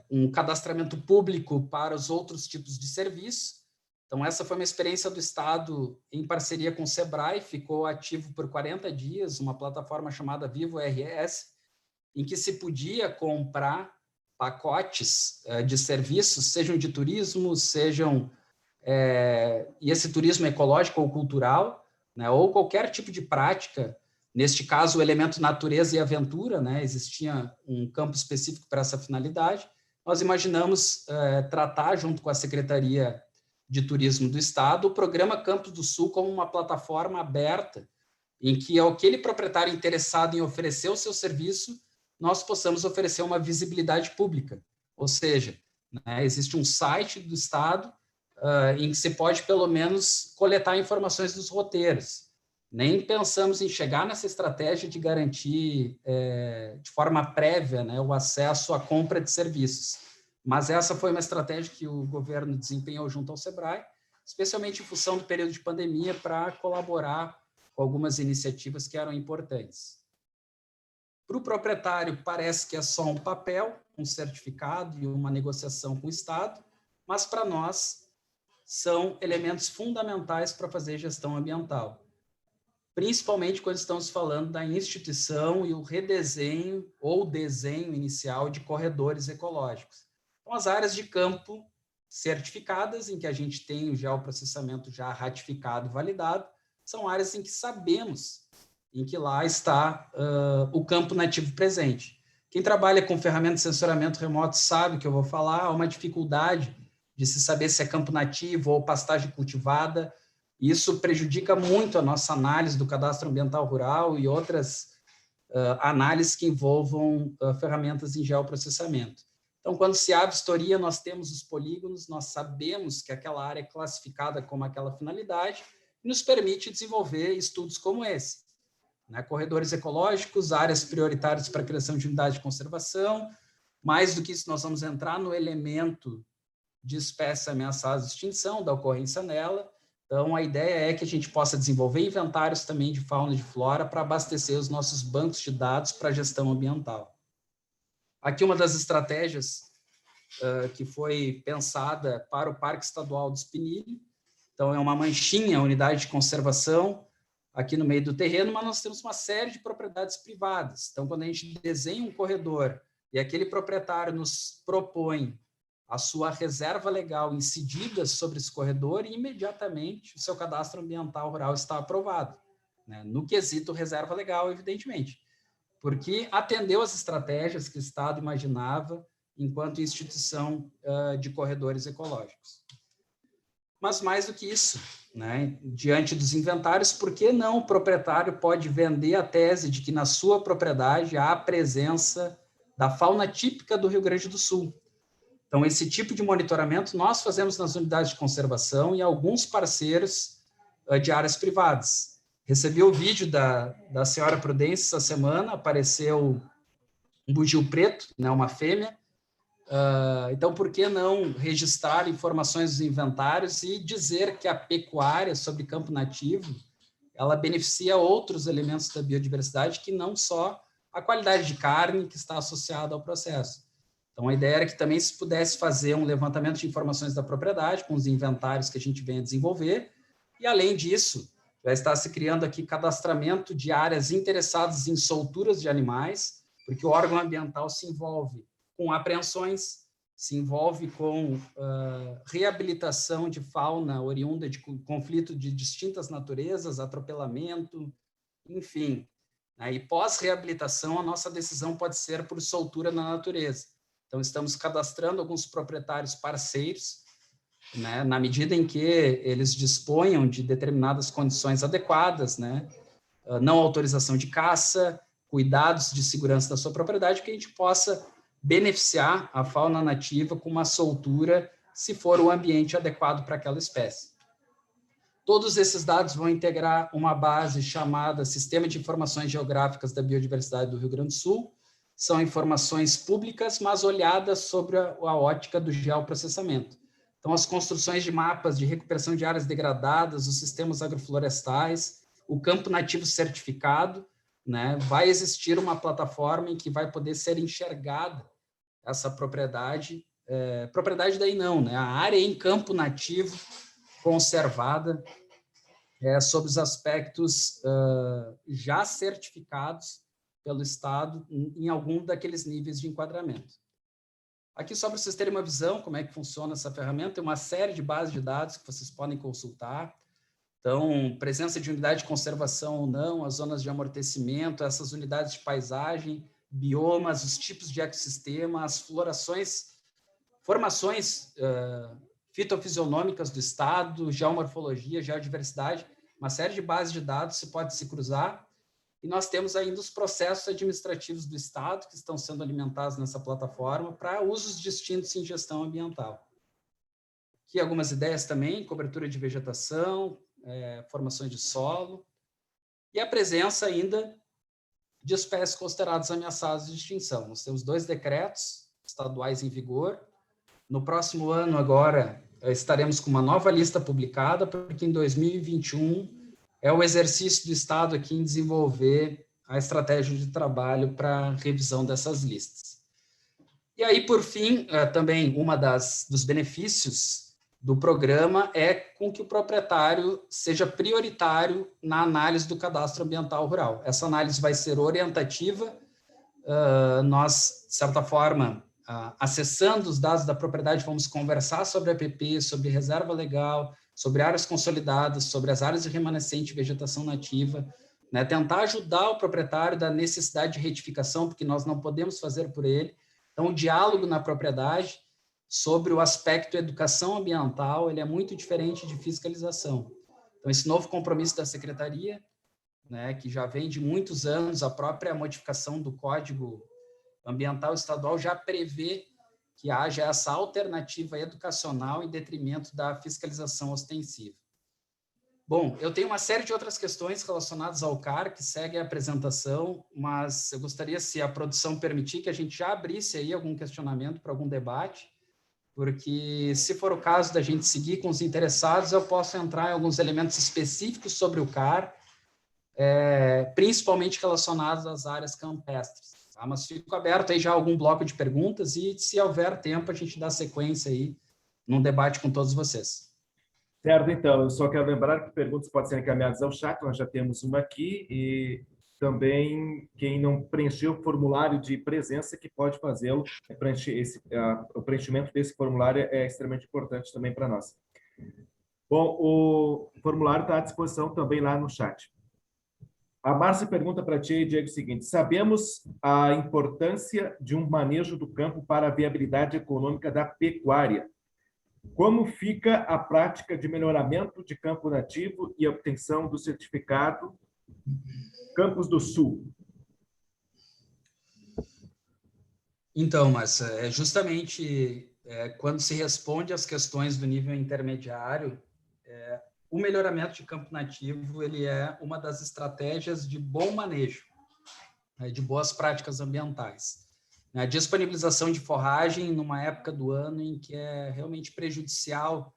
[SPEAKER 1] um cadastramento público para os outros tipos de serviço. Então, essa foi uma experiência do Estado em parceria com o SEBRAE, ficou ativo por 40 dias, uma plataforma chamada Vivo RS, em que se podia comprar pacotes de serviços, sejam de turismo, sejam e esse turismo ecológico ou cultural, né, ou qualquer tipo de prática, neste caso o elemento natureza e aventura, né, existia um campo específico para essa finalidade. Nós imaginamos tratar, junto com a Secretaria de Turismo do Estado, o programa Campos do Sul como uma plataforma aberta, em que aquele proprietário interessado em oferecer o seu serviço, nós possamos oferecer uma visibilidade pública. Ou seja, né, existe um site do Estado em que se pode, pelo menos, coletar informações dos roteiros. Nem pensamos em chegar nessa estratégia de garantir, de forma prévia, né, o acesso à compra de serviços. Mas essa foi uma estratégia que o governo desempenhou junto ao SEBRAE, especialmente em função do período de pandemia, para colaborar com algumas iniciativas que eram importantes. Para o proprietário, parece que é só um papel, um certificado e uma negociação com o Estado, mas para nós são elementos fundamentais para fazer gestão ambiental, principalmente quando estamos falando da instituição e o redesenho ou desenho inicial de corredores ecológicos. Então, as áreas de campo certificadas, em que a gente tem o geoprocessamento já ratificado e validado, são áreas em que sabemos em que lá está o campo nativo presente. Quem trabalha com ferramentas de sensoramento remoto sabe que eu vou falar, há uma dificuldade de se saber se é campo nativo ou pastagem cultivada. Isso prejudica muito a nossa análise do cadastro ambiental rural e outras análises que envolvam ferramentas em geoprocessamento. Então, quando se abre vistoria, nós temos os polígonos, nós sabemos que aquela área é classificada como aquela finalidade e nos permite desenvolver estudos como esse, né? Corredores ecológicos, áreas prioritárias para a criação de unidade de conservação. Mais do que isso, nós vamos entrar no elemento de espécies ameaçadas de extinção, da ocorrência nela. Então, a ideia é que a gente possa desenvolver inventários também de fauna e de flora para abastecer os nossos bancos de dados para a gestão ambiental. Aqui uma das estratégias que foi pensada para o Parque Estadual do Espinilho. Então, é uma manchinha, unidade de conservação, aqui no meio do terreno, mas nós temos uma série de propriedades privadas. Então, quando a gente desenha um corredor e aquele proprietário nos propõe a sua reserva legal incidida sobre esse corredor, e imediatamente o seu cadastro ambiental rural está aprovado, né? No quesito reserva legal, evidentemente, porque atendeu às estratégias que o Estado imaginava enquanto instituição de corredores ecológicos. Mas mais do que isso, né? Diante dos inventários, por que não o proprietário pode vender a tese de que na sua propriedade há a presença da fauna típica do Rio Grande do Sul? Então, esse tipo de monitoramento nós fazemos nas unidades de conservação e alguns parceiros de áreas privadas. Recebi o vídeo da senhora Prudência essa semana, apareceu um bugio preto, né, uma fêmea. Então, por que não registrar informações dos inventários e dizer que a pecuária sobre campo nativo, ela beneficia outros elementos da biodiversidade que não só a qualidade de carne que está associada ao processo. Então, a ideia era que também se pudesse fazer um levantamento de informações da propriedade com os inventários que a gente vem a desenvolver e, além disso, já está se criando aqui cadastramento de áreas interessadas em solturas de animais, porque o órgão ambiental se envolve com apreensões, se envolve com reabilitação de fauna oriunda de conflito de distintas naturezas, atropelamento, enfim. E pós-reabilitação, a nossa decisão pode ser por soltura na natureza. Então, estamos cadastrando alguns proprietários parceiros, né, na medida em que eles disponham de determinadas condições adequadas, né, não autorização de caça, cuidados de segurança da sua propriedade, que a gente possa beneficiar a fauna nativa com uma soltura, se for o ambiente adequado para aquela espécie. Todos esses dados vão integrar uma base chamada Sistema de Informações Geográficas da Biodiversidade do Rio Grande do Sul. São informações públicas, mas olhadas sobre a ótica do geoprocessamento. Então, as construções de mapas de recuperação de áreas degradadas, os sistemas agroflorestais, o campo nativo certificado, né, vai existir uma plataforma em que vai poder ser enxergada essa propriedade, propriedade daí não, né, a área em campo nativo conservada sob os aspectos já certificados pelo Estado em algum daqueles níveis de enquadramento. Aqui, só para vocês terem uma visão como é que funciona essa ferramenta, tem uma série de bases de dados que vocês podem consultar. Então, presença de unidade de conservação ou não, as zonas de amortecimento, essas unidades de paisagem, biomas, os tipos de ecossistema, as florações, formações fitofisionômicas do Estado, geomorfologia, geodiversidade, uma série de bases de dados se pode se cruzar. E nós temos ainda os processos administrativos do Estado que estão sendo alimentados nessa plataforma para usos distintos em gestão ambiental. Aqui algumas ideias também, cobertura de vegetação, formações de solo, e a presença ainda de espécies consideradas ameaçadas de extinção. Nós temos 2 decretos estaduais em vigor. No próximo ano, agora, estaremos com uma nova lista publicada, porque em 2021 é o exercício do Estado aqui em desenvolver a estratégia de trabalho para revisão dessas listas. E aí, por fim, também dos benefícios do programa é com que o proprietário seja prioritário na análise do cadastro ambiental rural. Essa análise vai ser orientativa. Nós, de certa forma, acessando os dados da propriedade, vamos conversar sobre APP, sobre reserva legal, sobre áreas consolidadas, sobre as áreas de remanescente e vegetação nativa, né? Tentar ajudar o proprietário da necessidade de retificação, porque nós não podemos fazer por ele. Então, o diálogo na propriedade sobre o aspecto educação ambiental, ele é muito diferente de fiscalização. Então, esse novo compromisso da Secretaria, né, que já vem de muitos anos, a própria modificação do Código Ambiental Estadual já prevê que haja essa alternativa educacional em detrimento da fiscalização ostensiva. Bom, eu tenho uma série de outras questões relacionadas ao CAR que seguem a apresentação, mas eu gostaria, se a produção permitir, que a gente já abrisse aí algum questionamento para algum debate, porque se for o caso da gente seguir com os interessados, eu posso entrar em alguns elementos específicos sobre o CAR, principalmente relacionados às áreas campestres. Mas fico aberto aí já a algum bloco de perguntas e, se houver tempo, a gente dá sequência aí num debate com todos vocês.
[SPEAKER 2] Certo, então, eu só quero lembrar que perguntas podem ser encaminhadas ao chat, nós já temos uma aqui, e também quem não preencheu o formulário de presença que pode fazê-lo, o preenchimento desse formulário é extremamente importante também para nós. Bom, o formulário está à disposição também lá no chat. A Márcia pergunta para ti, Diego, o seguinte: sabemos a importância de um manejo do campo para a viabilidade econômica da pecuária. Como fica a prática de melhoramento de campo nativo e obtenção do certificado Campos do Sul?
[SPEAKER 1] Então, mas justamente quando se responde às questões do nível intermediário, o melhoramento de campo nativo ele é uma das estratégias de bom manejo, né, de boas práticas ambientais. A disponibilização de forragem numa época do ano em que é realmente prejudicial,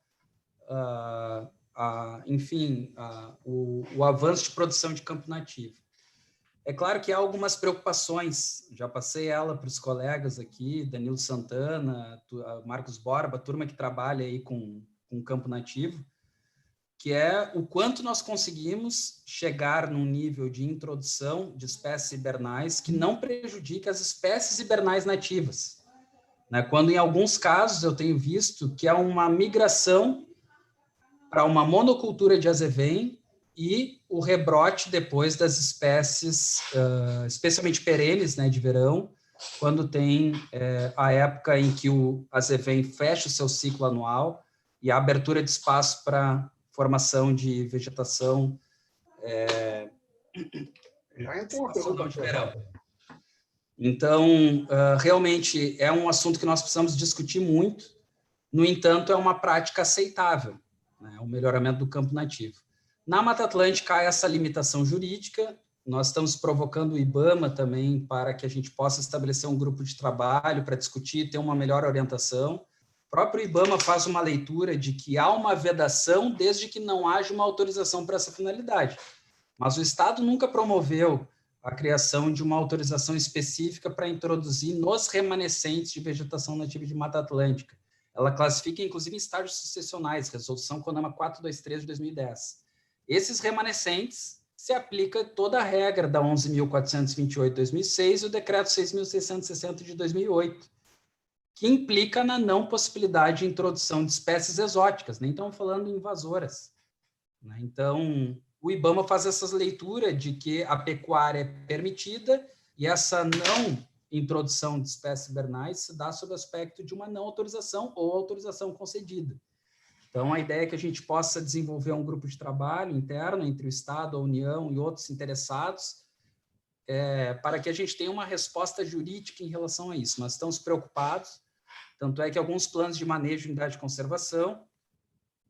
[SPEAKER 1] o avanço de produção de campo nativo. É claro que há algumas preocupações, já passei ela para os colegas aqui, Danilo Santana, Marcos Borba, a turma que trabalha aí com campo nativo, que é o quanto nós conseguimos chegar num nível de introdução de espécies hibernais que não prejudique as espécies hibernais nativas, né? Quando, em alguns casos, eu tenho visto que há uma migração para uma monocultura de azevém e o rebrote depois das espécies, especialmente perenes, né, de verão, quando tem a época em que o azevém fecha o seu ciclo anual e a abertura de espaço para formação de vegetação de verão. Então, realmente é um assunto que nós precisamos discutir muito. No entanto, é uma prática aceitável, né, o melhoramento do campo nativo. Na Mata Atlântica há essa limitação jurídica. Nós estamos provocando o IBAMA também para que a gente possa estabelecer um grupo de trabalho para discutir, ter uma melhor orientação. O próprio IBAMA faz uma leitura de que há uma vedação desde que não haja uma autorização para essa finalidade. Mas o Estado nunca promoveu a criação de uma autorização específica para introduzir nos remanescentes de vegetação nativa de Mata Atlântica. Ela classifica, inclusive, em estágios sucessionais, Resolução CONAMA 423 de 2010. Esses remanescentes se aplica toda a regra da 11.428 de 2006 e o Decreto 6.660 de 2008, que implica na não possibilidade de introdução de espécies exóticas, nem estamos falando invasoras, né? Então, o IBAMA faz essas leituras de que a pecuária é permitida e essa não introdução de espécies hibernais se dá sob o aspecto de uma não autorização ou autorização concedida. Então, a ideia é que a gente possa desenvolver um grupo de trabalho interno entre o Estado, a União e outros interessados, para que a gente tenha uma resposta jurídica em relação a isso. Nós estamos preocupados, tanto é que alguns planos de manejo de unidade de conservação,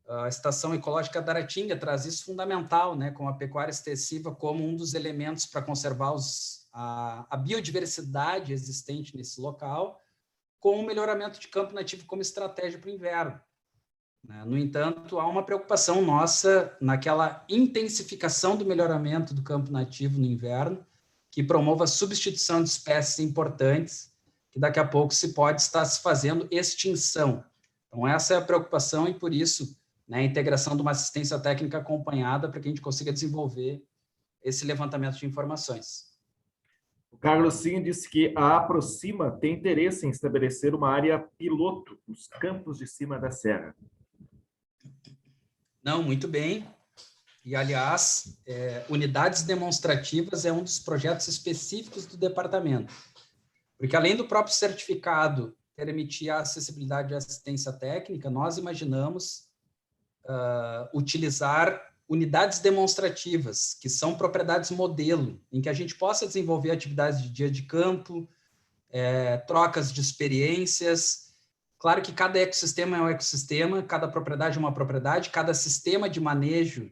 [SPEAKER 1] a Estação Ecológica da Aratinga traz isso fundamental, né, com a pecuária extensiva como um dos elementos para conservar a biodiversidade existente nesse local, com o melhoramento de campo nativo como estratégia para o inverno. No entanto, há uma preocupação nossa naquela intensificação do melhoramento do campo nativo no inverno, que promova a substituição de espécies importantes, que daqui a pouco se pode estar se fazendo extinção. Então, essa é a preocupação e, por isso, né, a integração de uma assistência técnica acompanhada para que a gente consiga desenvolver esse levantamento de informações.
[SPEAKER 2] O Carlos Sim disse que a Aproxima tem interesse em estabelecer uma área piloto nos campos de cima da serra.
[SPEAKER 1] Não, muito bem. E, aliás, unidades demonstrativas é um dos projetos específicos do departamento. Porque, além do próprio certificado permitir a acessibilidade e assistência técnica, nós imaginamos utilizar unidades demonstrativas, que são propriedades modelo, em que a gente possa desenvolver atividades de dia de campo, trocas de experiências. Claro que cada ecossistema é um ecossistema, cada propriedade é uma propriedade, cada sistema de manejo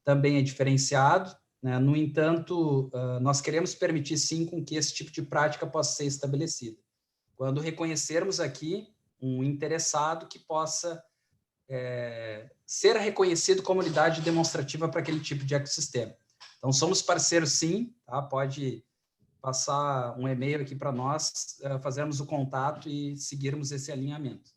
[SPEAKER 1] também é diferenciado, né? No entanto, nós queremos permitir, sim, com que esse tipo de prática possa ser estabelecida. Quando reconhecermos aqui um interessado que possa ser reconhecido como unidade demonstrativa para aquele tipo de ecossistema. Então, somos parceiros, sim, tá? Pode passar um e-mail aqui para nós, fazermos o contato e seguirmos esse alinhamento.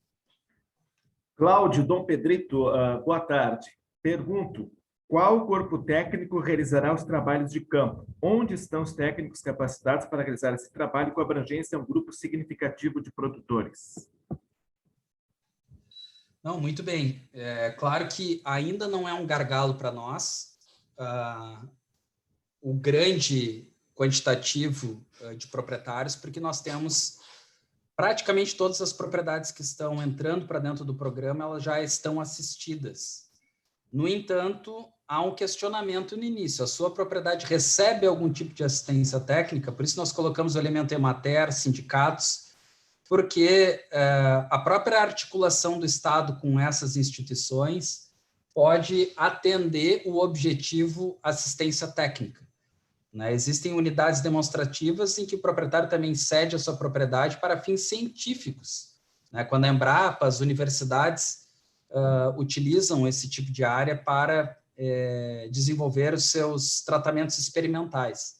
[SPEAKER 2] Cláudio Dom Pedrito, boa tarde. Pergunto, qual corpo técnico realizará os trabalhos de campo? Onde estão os técnicos capacitados para realizar esse trabalho com abrangência a um grupo significativo de produtores?
[SPEAKER 1] Não, muito bem. Claro que ainda não é um gargalo para nós. o grande quantitativo de proprietários, porque nós temos praticamente todas as propriedades que estão entrando para dentro do programa, elas já estão assistidas. No entanto, há um questionamento no início. A sua propriedade recebe algum tipo de assistência técnica? Por isso nós colocamos o elemento Emater, sindicatos, porque a própria articulação do Estado com essas instituições pode atender o objetivo assistência técnica. Né? Existem unidades demonstrativas em que o proprietário também cede a sua propriedade para fins científicos. Né? Quando a Embrapa, as universidades utilizam esse tipo de área para desenvolver os seus tratamentos experimentais.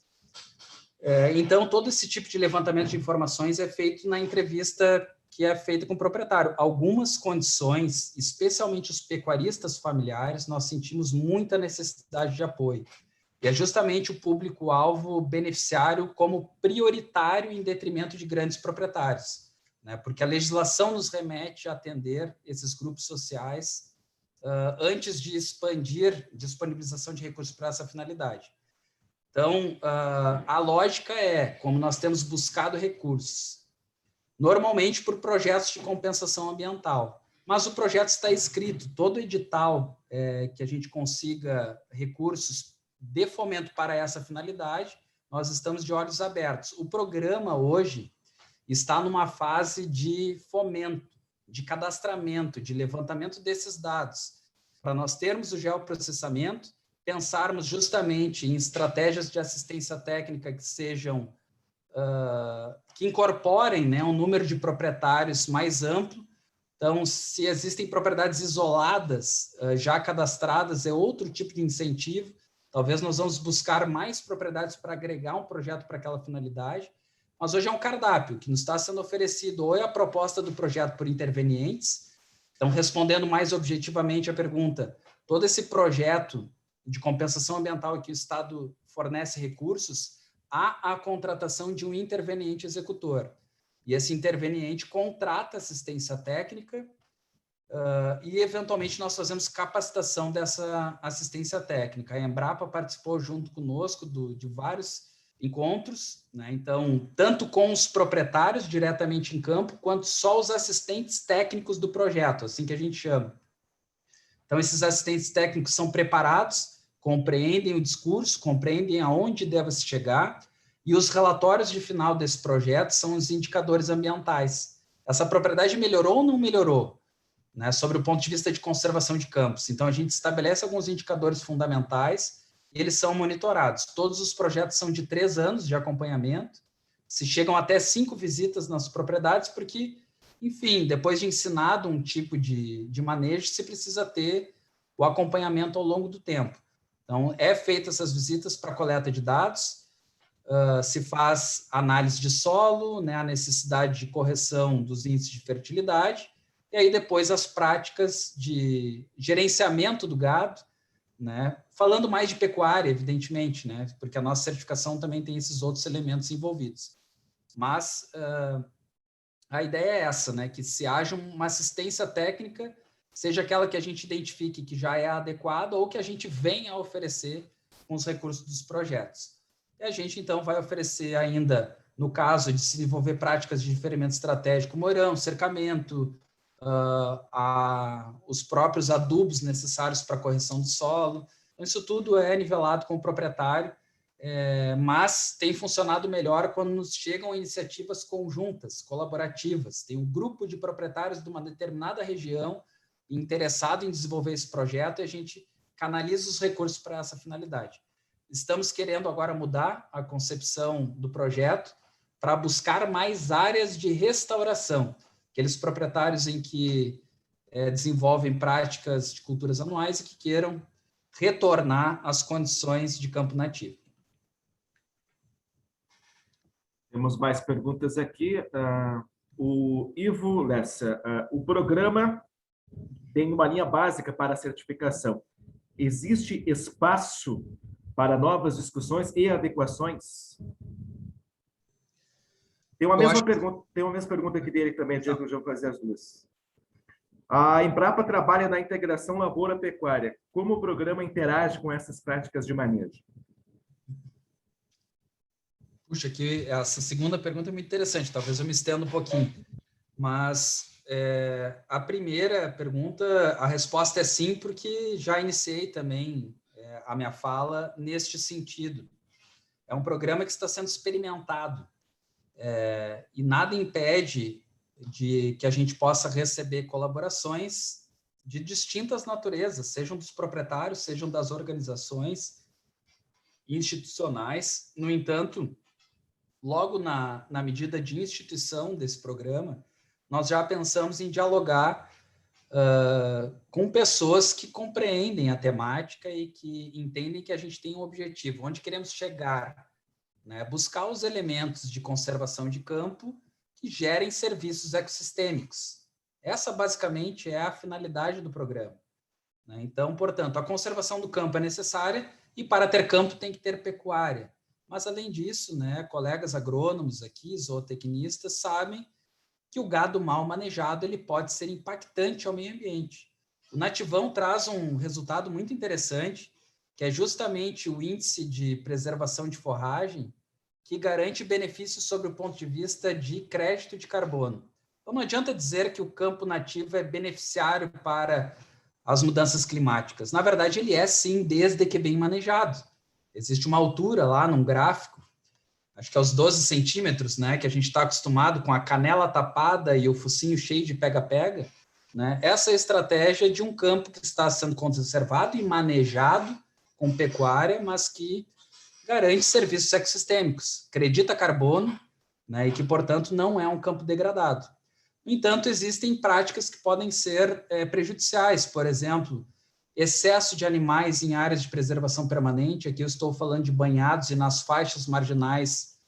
[SPEAKER 1] Então, todo esse tipo de levantamento de informações é feito na entrevista que é feita com o proprietário. Algumas condições, especialmente os pecuaristas familiares, nós sentimos muita necessidade de apoio. E é justamente o público-alvo beneficiário como prioritário em detrimento de grandes proprietários, né? Porque a legislação nos remete a atender esses grupos sociais antes de expandir disponibilização de recursos para essa finalidade. Então, a lógica é, como nós temos buscado recursos, normalmente por projetos de compensação ambiental, mas o projeto está escrito, todo edital que a gente consiga recursos de fomento para essa finalidade, nós estamos de olhos abertos. O programa hoje está numa fase de fomento, de cadastramento, de levantamento desses dados, para nós termos o geoprocessamento, pensarmos justamente em estratégias de assistência técnica que sejam, que incorporem, né, um número de proprietários mais amplo. Então, se existem propriedades isoladas, já cadastradas, é outro tipo de incentivo. Talvez nós vamos buscar mais propriedades para agregar um projeto para aquela finalidade, mas hoje é um cardápio que nos está sendo oferecido ou é a proposta do projeto por intervenientes. Então, respondendo mais objetivamente a pergunta, todo esse projeto de compensação ambiental que o Estado fornece recursos, há a contratação de um interveniente executor. E esse interveniente contrata assistência técnica e, eventualmente, nós fazemos capacitação dessa assistência técnica. A Embrapa participou junto conosco de vários encontros, né? Então, tanto com os proprietários diretamente em campo, quanto só os assistentes técnicos do projeto, assim que a gente chama. Então, esses assistentes técnicos são preparados, compreendem o discurso, compreendem aonde deve se chegar, e os relatórios de final desse projeto são os indicadores ambientais. Essa propriedade melhorou ou não melhorou? Né, sobre o ponto de vista de conservação de campos. Então, a gente estabelece alguns indicadores fundamentais e eles são monitorados. Todos os projetos são de 3 anos de acompanhamento, se chegam até 5 visitas nas propriedades, porque, enfim, depois de ensinado um tipo de manejo, se precisa ter o acompanhamento ao longo do tempo. Então, é feita essas visitas para coleta de dados, se faz análise de solo, né, a necessidade de correção dos índices de fertilidade, e aí depois as práticas de gerenciamento do gado, né? Falando mais de pecuária, evidentemente, né? Porque a nossa certificação também tem esses outros elementos envolvidos. Mas a ideia é essa, né? Que se haja uma assistência técnica, seja aquela que a gente identifique que já é adequada ou que a gente venha a oferecer com os recursos dos projetos. E a gente, então, vai oferecer ainda, no caso de se desenvolver práticas de diferimento estratégico, moirão, cercamento, os próprios adubos necessários para a correção do solo. Então, isso tudo é nivelado com o proprietário, mas tem funcionado melhor quando nos chegam iniciativas conjuntas, colaborativas. Tem um grupo de proprietários de uma determinada região interessado em desenvolver esse projeto e a gente canaliza os recursos para essa finalidade. Estamos querendo agora mudar a concepção do projeto para buscar mais áreas de restauração, aqueles proprietários em que desenvolvem práticas de culturas anuais e que queiram retornar às condições de campo nativo.
[SPEAKER 2] Temos mais perguntas aqui. O Ivo Lessa, o programa tem uma linha básica para a certificação. Existe espaço para novas discussões e adequações? Tem uma mesma pergunta aqui dele também, Diego, eu vou fazer as duas. A Embrapa trabalha na integração lavoura-pecuária. Como o programa interage com essas práticas de manejo?
[SPEAKER 1] Puxa, que essa segunda pergunta é muito interessante, talvez eu me estenda um pouquinho. Mas a primeira pergunta, a resposta é sim, porque já iniciei também a minha fala neste sentido. É um programa que está sendo experimentado e nada impede de que a gente possa receber colaborações de distintas naturezas, sejam dos proprietários, sejam das organizações institucionais. No entanto, logo na medida de instituição desse programa, nós já pensamos em dialogar com pessoas que compreendem a temática e que entendem que a gente tem um objetivo, onde queremos chegar, né? Buscar os elementos de conservação de campo que gerem serviços ecossistêmicos. Essa, basicamente, é a finalidade do programa, né? Então, portanto, a conservação do campo é necessária e, para ter campo, tem que ter pecuária. Mas, além disso, né, colegas agrônomos aqui, zootecnistas, sabem que o gado mal manejado ele pode ser impactante ao meio ambiente. O Nativão traz um resultado muito interessante, que é justamente o índice de preservação de forragem, que garante benefícios sobre o ponto de vista de crédito de carbono. Então, não adianta dizer que o campo nativo é beneficiário para as mudanças climáticas. Na verdade, ele é sim, desde que bem manejado. Existe uma altura lá num gráfico, acho que é os 12 centímetros, né, que a gente está acostumado com a canela tapada e o focinho cheio de pega-pega, né? Essa é a estratégia de um campo que está sendo conservado e manejado com pecuária, mas que garante serviços ecossistêmicos, acredita carbono, né, e que, portanto, não é um campo degradado. No entanto, existem práticas que podem ser prejudiciais, por exemplo, excesso de animais em áreas de preservação permanente. Aqui eu estou falando de banhados e nas faixas marginais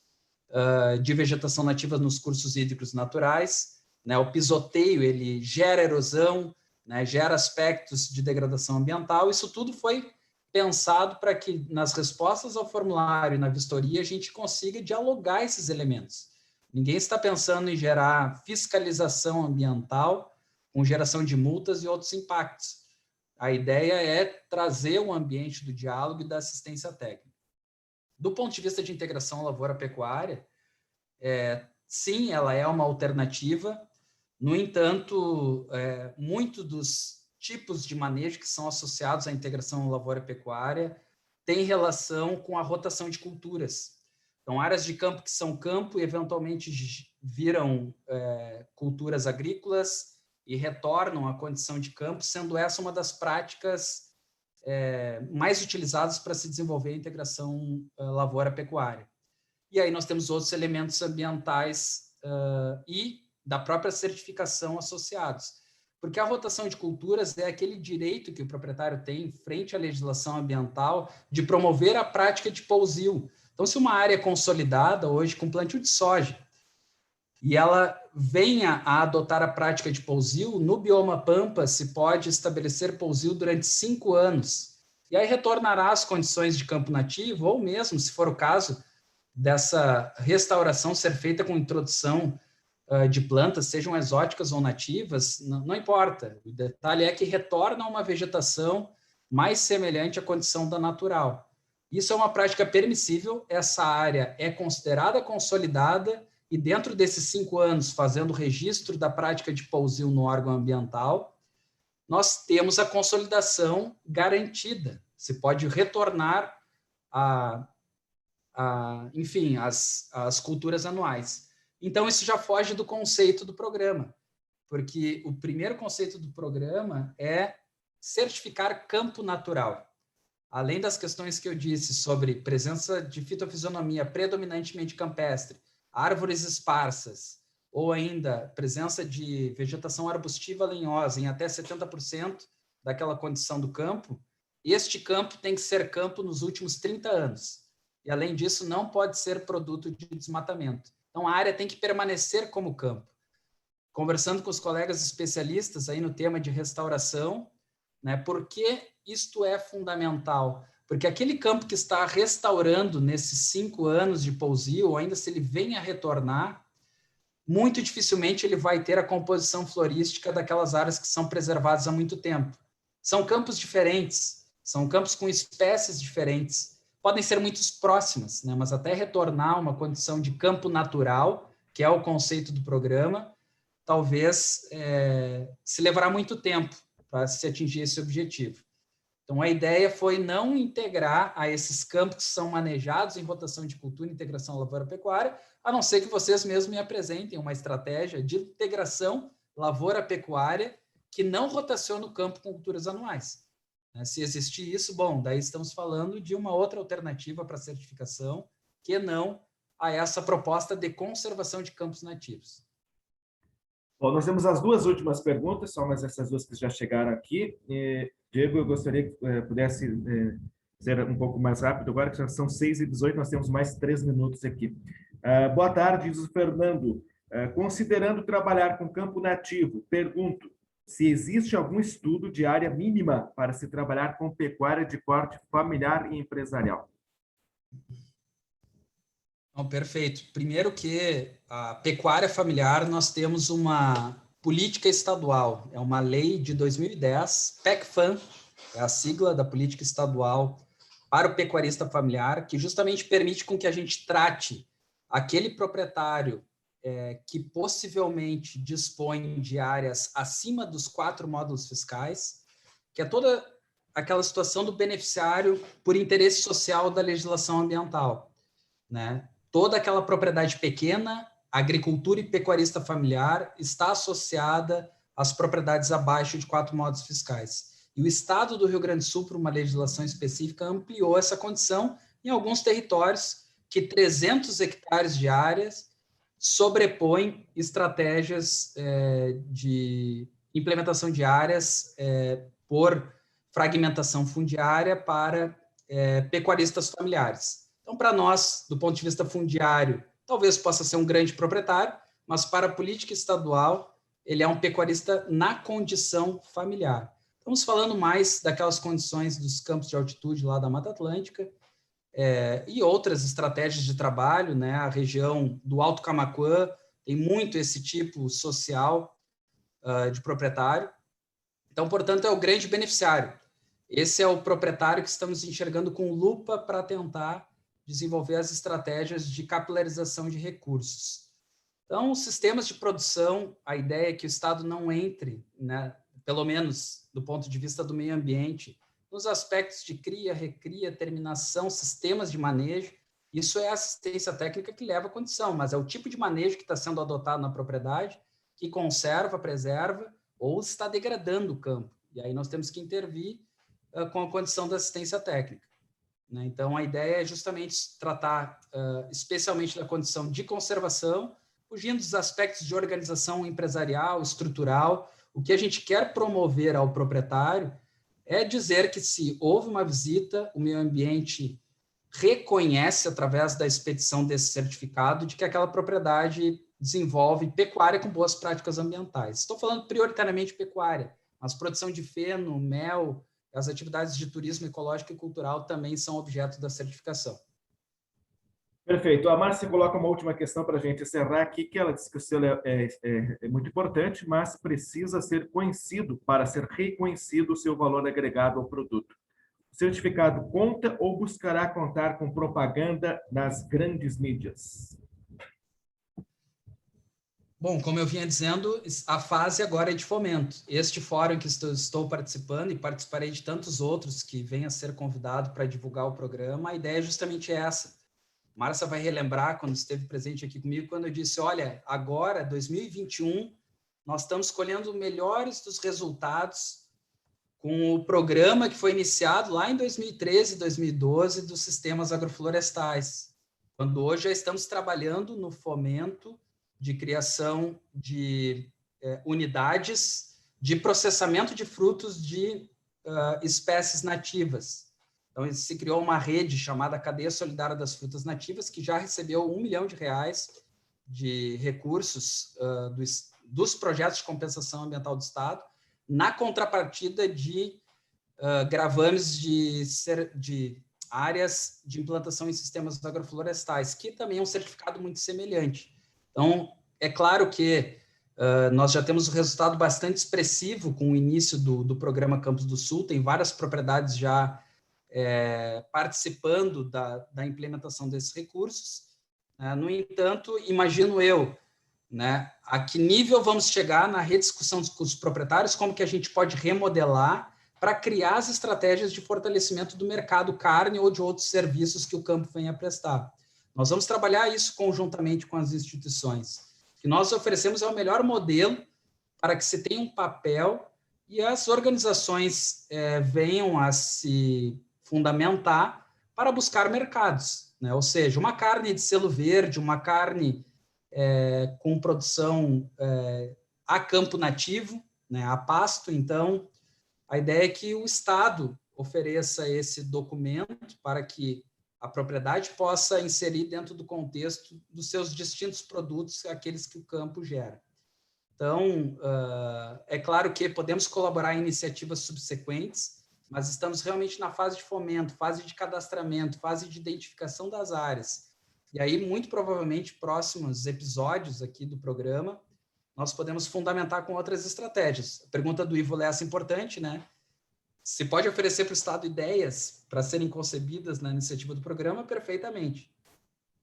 [SPEAKER 1] de vegetação nativa nos cursos hídricos naturais, né? O pisoteio, ele gera erosão, né? Gera aspectos de degradação ambiental. Isso tudo foi pensado para que nas respostas ao formulário e na vistoria a gente consiga dialogar esses elementos. Ninguém está pensando em gerar fiscalização ambiental com geração de multas e outros impactos. A ideia é trazer um ambiente do diálogo e da assistência técnica. Do ponto de vista de integração lavoura-pecuária, sim, ela é uma alternativa. No entanto, muito dos tipos de manejo que são associados à integração lavoura-pecuária têm relação com a rotação de culturas. Então, áreas de campo que são campo e eventualmente viram culturas agrícolas e retornam à condição de campo, sendo essa uma das práticas mais utilizadas para se desenvolver a integração lavoura-pecuária. E aí nós temos outros elementos ambientais e da própria certificação associados. Porque a rotação de culturas é aquele direito que o proprietário tem frente à legislação ambiental de promover a prática de pousio. Então, se uma área é consolidada hoje com plantio de soja e ela venha a adotar a prática de pousio, no bioma Pampa se pode estabelecer pousio durante 5 anos. E aí retornará às condições de campo nativo, ou mesmo, se for o caso, dessa restauração ser feita com introdução de plantas, sejam exóticas ou nativas, não importa. O detalhe é que retorna a uma vegetação mais semelhante à condição da natural. Isso é uma prática permissível, essa área é considerada consolidada e dentro desses 5 anos, fazendo o registro da prática de pousio no órgão ambiental, nós temos a consolidação garantida. Se pode retornar enfim, as culturas anuais. Então, isso já foge do conceito do programa, porque o primeiro conceito do programa é certificar campo natural. Além das questões que eu disse sobre presença de fitofisionomia predominantemente campestre, árvores esparsas, ou ainda presença de vegetação arbustiva lenhosa em até 70% daquela condição do campo, este campo tem que ser campo nos últimos 30 anos. E, além disso, não pode ser produto de desmatamento. Então, a área tem que permanecer como campo. Conversando com os colegas especialistas aí no tema de restauração, né, por que isto é fundamental? Porque aquele campo que está restaurando nesses 5 anos de pousio, ou ainda se ele vem a retornar, muito dificilmente ele vai ter a composição florística daquelas áreas que são preservadas há muito tempo. São campos diferentes, são campos com espécies diferentes, podem ser muito próximas, né? Mas até retornar a uma condição de campo natural, que é o conceito do programa, talvez se levará muito tempo para se atingir esse objetivo. Então, a ideia foi não integrar a esses campos que são manejados em rotação de cultura e integração lavoura-pecuária, a não ser que vocês mesmos me apresentem uma estratégia de integração lavoura-pecuária que não rotaciona o campo com culturas anuais. Se existir isso, bom, daí estamos falando de uma outra alternativa para certificação, que não a essa proposta de conservação de campos nativos.
[SPEAKER 2] Bom, nós temos as duas últimas perguntas, só mais essas duas que já chegaram aqui. Diego, eu gostaria que pudesse ser um pouco mais rápido agora, que já são 6h18, nós temos mais 3 minutos aqui. Boa tarde, diz o Fernando. Considerando trabalhar com campo nativo, pergunto se existe algum estudo de área mínima para se trabalhar com pecuária de corte familiar e empresarial.
[SPEAKER 1] Não, perfeito. Primeiro que a pecuária familiar, nós temos uma política estadual, é uma lei de 2010, PECFAM, é a sigla da política estadual para o pecuarista familiar, que justamente permite com que a gente trate aquele proprietário que possivelmente dispõe de áreas acima dos 4 módulos fiscais, que é toda aquela situação do beneficiário por interesse social da legislação ambiental, né? Toda aquela propriedade pequena, agricultura e pecuarista familiar, está associada às propriedades abaixo de 4 módulos fiscais. E o Estado do Rio Grande do Sul, por uma legislação específica, ampliou essa condição em alguns territórios que 300 hectares de áreas sobrepõem estratégias de implementação de áreas por fragmentação fundiária para pecuaristas familiares. Então, para nós, do ponto de vista fundiário, talvez possa ser um grande proprietário, mas para a política estadual, ele é um pecuarista na condição familiar. Estamos falando mais daquelas condições dos campos de altitude lá da Mata Atlântica, e outras estratégias de trabalho, né? A região do Alto Camaquã tem muito esse tipo social de proprietário. Então, portanto, é o grande beneficiário. Esse é o proprietário que estamos enxergando com lupa para tentar desenvolver as estratégias de capilarização de recursos. Então, os sistemas de produção, a ideia é que o Estado não entre, né, pelo menos do ponto de vista do meio ambiente, nos aspectos de cria, recria, terminação, sistemas de manejo. Isso é assistência técnica que leva à condição, mas é o tipo de manejo que está sendo adotado na propriedade que conserva, preserva ou está degradando o campo. E aí nós temos que intervir com a condição da assistência técnica, né? Então, a ideia é justamente tratar especialmente da condição de conservação, fugindo dos aspectos de organização empresarial, estrutural. O que a gente quer promover ao proprietário é dizer que, se houve uma visita, o meio ambiente reconhece, através da expedição desse certificado, de que aquela propriedade desenvolve pecuária com boas práticas ambientais. Estou falando prioritariamente de pecuária, mas produção de feno, mel, as atividades de turismo ecológico e cultural também são objeto da certificação.
[SPEAKER 2] Perfeito. A Márcia coloca uma última questão para a gente encerrar aqui, que ela diz que o selo é muito importante, mas precisa ser conhecido para ser reconhecido o seu valor agregado ao produto. O certificado conta ou buscará contar com propaganda nas grandes mídias?
[SPEAKER 1] Bom, como eu vinha dizendo, a fase agora é de fomento. Este fórum que estou participando, e participarei de tantos outros que venham a ser convidado para divulgar o programa, a ideia é justamente essa. Márcia vai relembrar, quando esteve presente aqui comigo, quando eu disse, olha, agora, 2021, nós estamos colhendo melhores dos resultados com o programa que foi iniciado lá em 2013, 2012, dos sistemas agroflorestais, quando hoje já estamos trabalhando no fomento de criação de unidades de processamento de frutos de espécies nativas. Então, se criou uma rede chamada Cadeia Solidária das Frutas Nativas, que já recebeu R$1 milhão de recursos dos projetos de compensação ambiental do Estado, na contrapartida de gravames de áreas de implantação em sistemas agroflorestais, que também é um certificado muito semelhante. Então, é claro que nós já temos um resultado bastante expressivo com o início do programa Campos do Sul, tem várias propriedades já participando da implementação desses recursos. No entanto, imagino eu, né, a que nível vamos chegar na rediscussão com os proprietários, como que a gente pode remodelar para criar as estratégias de fortalecimento do mercado carne ou de outros serviços que o campo venha prestar. Nós vamos trabalhar isso conjuntamente com as instituições. O que nós oferecemos é o melhor modelo para que se tenha um papel e as organizações venham a se fundamentar para buscar mercados, né? Ou seja, uma carne de selo verde, uma carne com produção a campo nativo, né, a pasto. Então, a ideia é que o Estado ofereça esse documento para que a propriedade possa inserir dentro do contexto dos seus distintos produtos, aqueles que o campo gera. Então, é claro que podemos colaborar em iniciativas subsequentes, mas estamos realmente na fase de fomento, fase de cadastramento, fase de identificação das áreas. E aí, muito provavelmente, próximos episódios aqui do programa, nós podemos fundamentar com outras estratégias. A pergunta do Ivo Lessa é importante, né? Se pode oferecer para o Estado ideias para serem concebidas na iniciativa do programa, perfeitamente.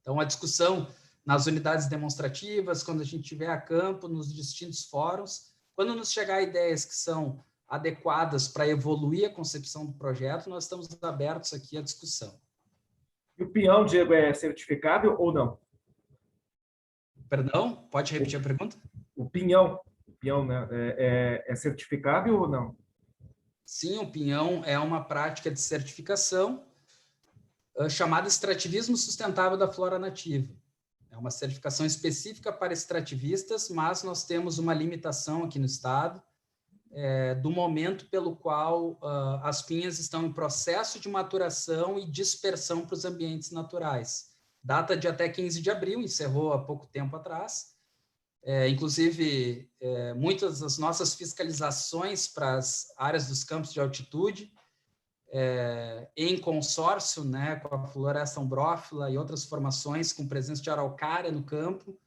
[SPEAKER 1] Então, a discussão nas unidades demonstrativas, quando a gente estiver a campo, nos distintos fóruns, quando nos chegar ideias que são adequadas para evoluir a concepção do projeto, nós estamos abertos aqui à discussão.
[SPEAKER 2] E o pinhão, Diego, é certificável ou não?
[SPEAKER 1] Perdão? Pode repetir a pergunta?
[SPEAKER 2] O pinhão, né, é certificável ou não?
[SPEAKER 1] Sim, o pinhão é uma prática de certificação chamada extrativismo sustentável da flora nativa. É uma certificação específica para extrativistas, mas nós temos uma limitação aqui no estado do momento pelo qual as pinhas estão em processo de maturação e dispersão para os ambientes naturais. Data de até 15 de abril, encerrou há pouco tempo atrás. Inclusive, muitas das nossas fiscalizações para as áreas dos campos de altitude, em consórcio, né, com a floresta ombrófila e outras formações com presença de araucária no campo,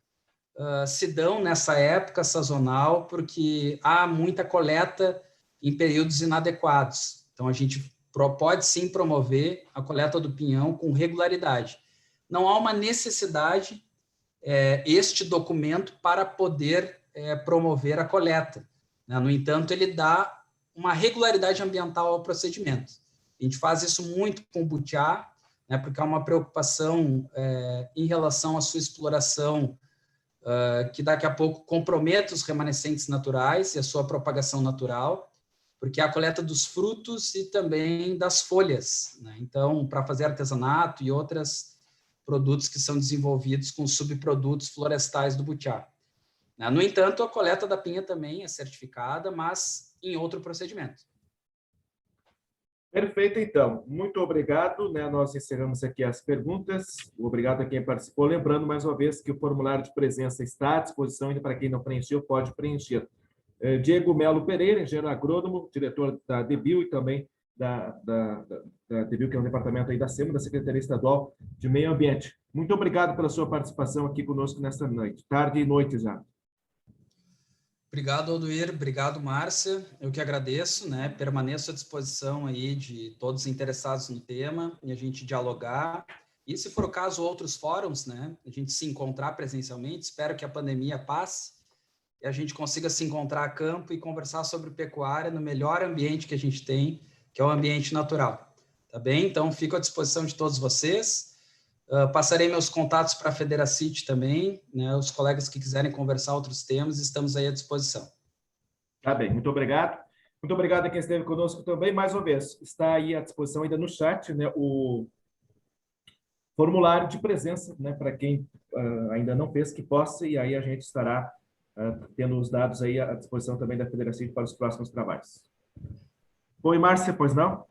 [SPEAKER 1] se dão nessa época sazonal, porque há muita coleta em períodos inadequados. Então, a gente pode sim promover a coleta do pinhão com regularidade. Não há uma necessidade este documento para poder promover a coleta, né? No entanto, ele dá uma regularidade ambiental ao procedimento. A gente faz isso muito com o butiá, né, porque há uma preocupação em relação à sua exploração, que daqui a pouco comprometa os remanescentes naturais e a sua propagação natural, porque é a coleta dos frutos e também das folhas, né? Então, para fazer artesanato e outros produtos que são desenvolvidos com subprodutos florestais do butiá. No entanto, a coleta da pinha também é certificada, mas em outro procedimento.
[SPEAKER 2] Perfeito, então. Muito obrigado, né? Nós encerramos aqui as perguntas. Obrigado a quem participou. Lembrando, mais uma vez, que o formulário de presença está à disposição, ainda para quem não preencheu, pode preencher. Diego Melo Pereira, engenheiro agrônomo, diretor da DBio e também da DBio, que é um departamento aí da SEMA, da Secretaria Estadual de Meio Ambiente. Muito obrigado pela sua participação aqui conosco nesta noite. Tarde e noite já.
[SPEAKER 1] Obrigado, Aldoir. Obrigado, Márcia. Eu que agradeço, né? Permaneço à disposição aí de todos interessados no tema e a gente dialogar. E, se for o caso, outros fóruns, né? A gente se encontrar presencialmente. Espero que a pandemia passe e a gente consiga se encontrar a campo e conversar sobre pecuária no melhor ambiente que a gente tem, que é o ambiente natural. Tá bem? Então, fico à disposição de todos vocês. Passarei meus contatos para a Federacite também, né? Os colegas que quiserem conversar outros temas, estamos aí à disposição.
[SPEAKER 2] Tá bem, muito obrigado. Muito obrigado a quem esteve conosco também. Mais uma vez, está aí à disposição ainda no chat, né, o formulário de presença, né, para quem ainda não fez, que possa, e aí a gente estará tendo os dados aí à disposição também da Federacite para os próximos trabalhos. Oi, Márcia, pois não?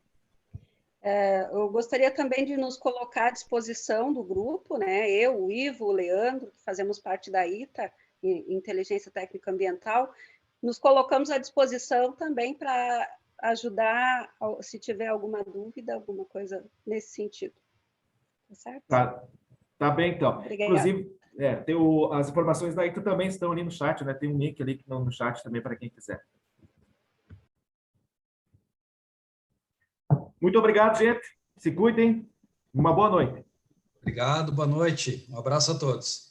[SPEAKER 3] Eu gostaria também de nos colocar à disposição do grupo, né? Eu, o Ivo, o Leandro, que fazemos parte da ITA, Inteligência Técnica Ambiental, nos colocamos à disposição também para ajudar, se tiver alguma dúvida, alguma coisa nesse sentido. Tá certo?
[SPEAKER 2] Tá bem, então.
[SPEAKER 3] Obrigada.
[SPEAKER 2] Inclusive, as informações da ITA também estão ali no chat, né? Tem um link ali no chat também para quem quiser. Muito obrigado, gente. Se cuidem. Uma boa noite.
[SPEAKER 1] Obrigado, boa noite. Um abraço a todos.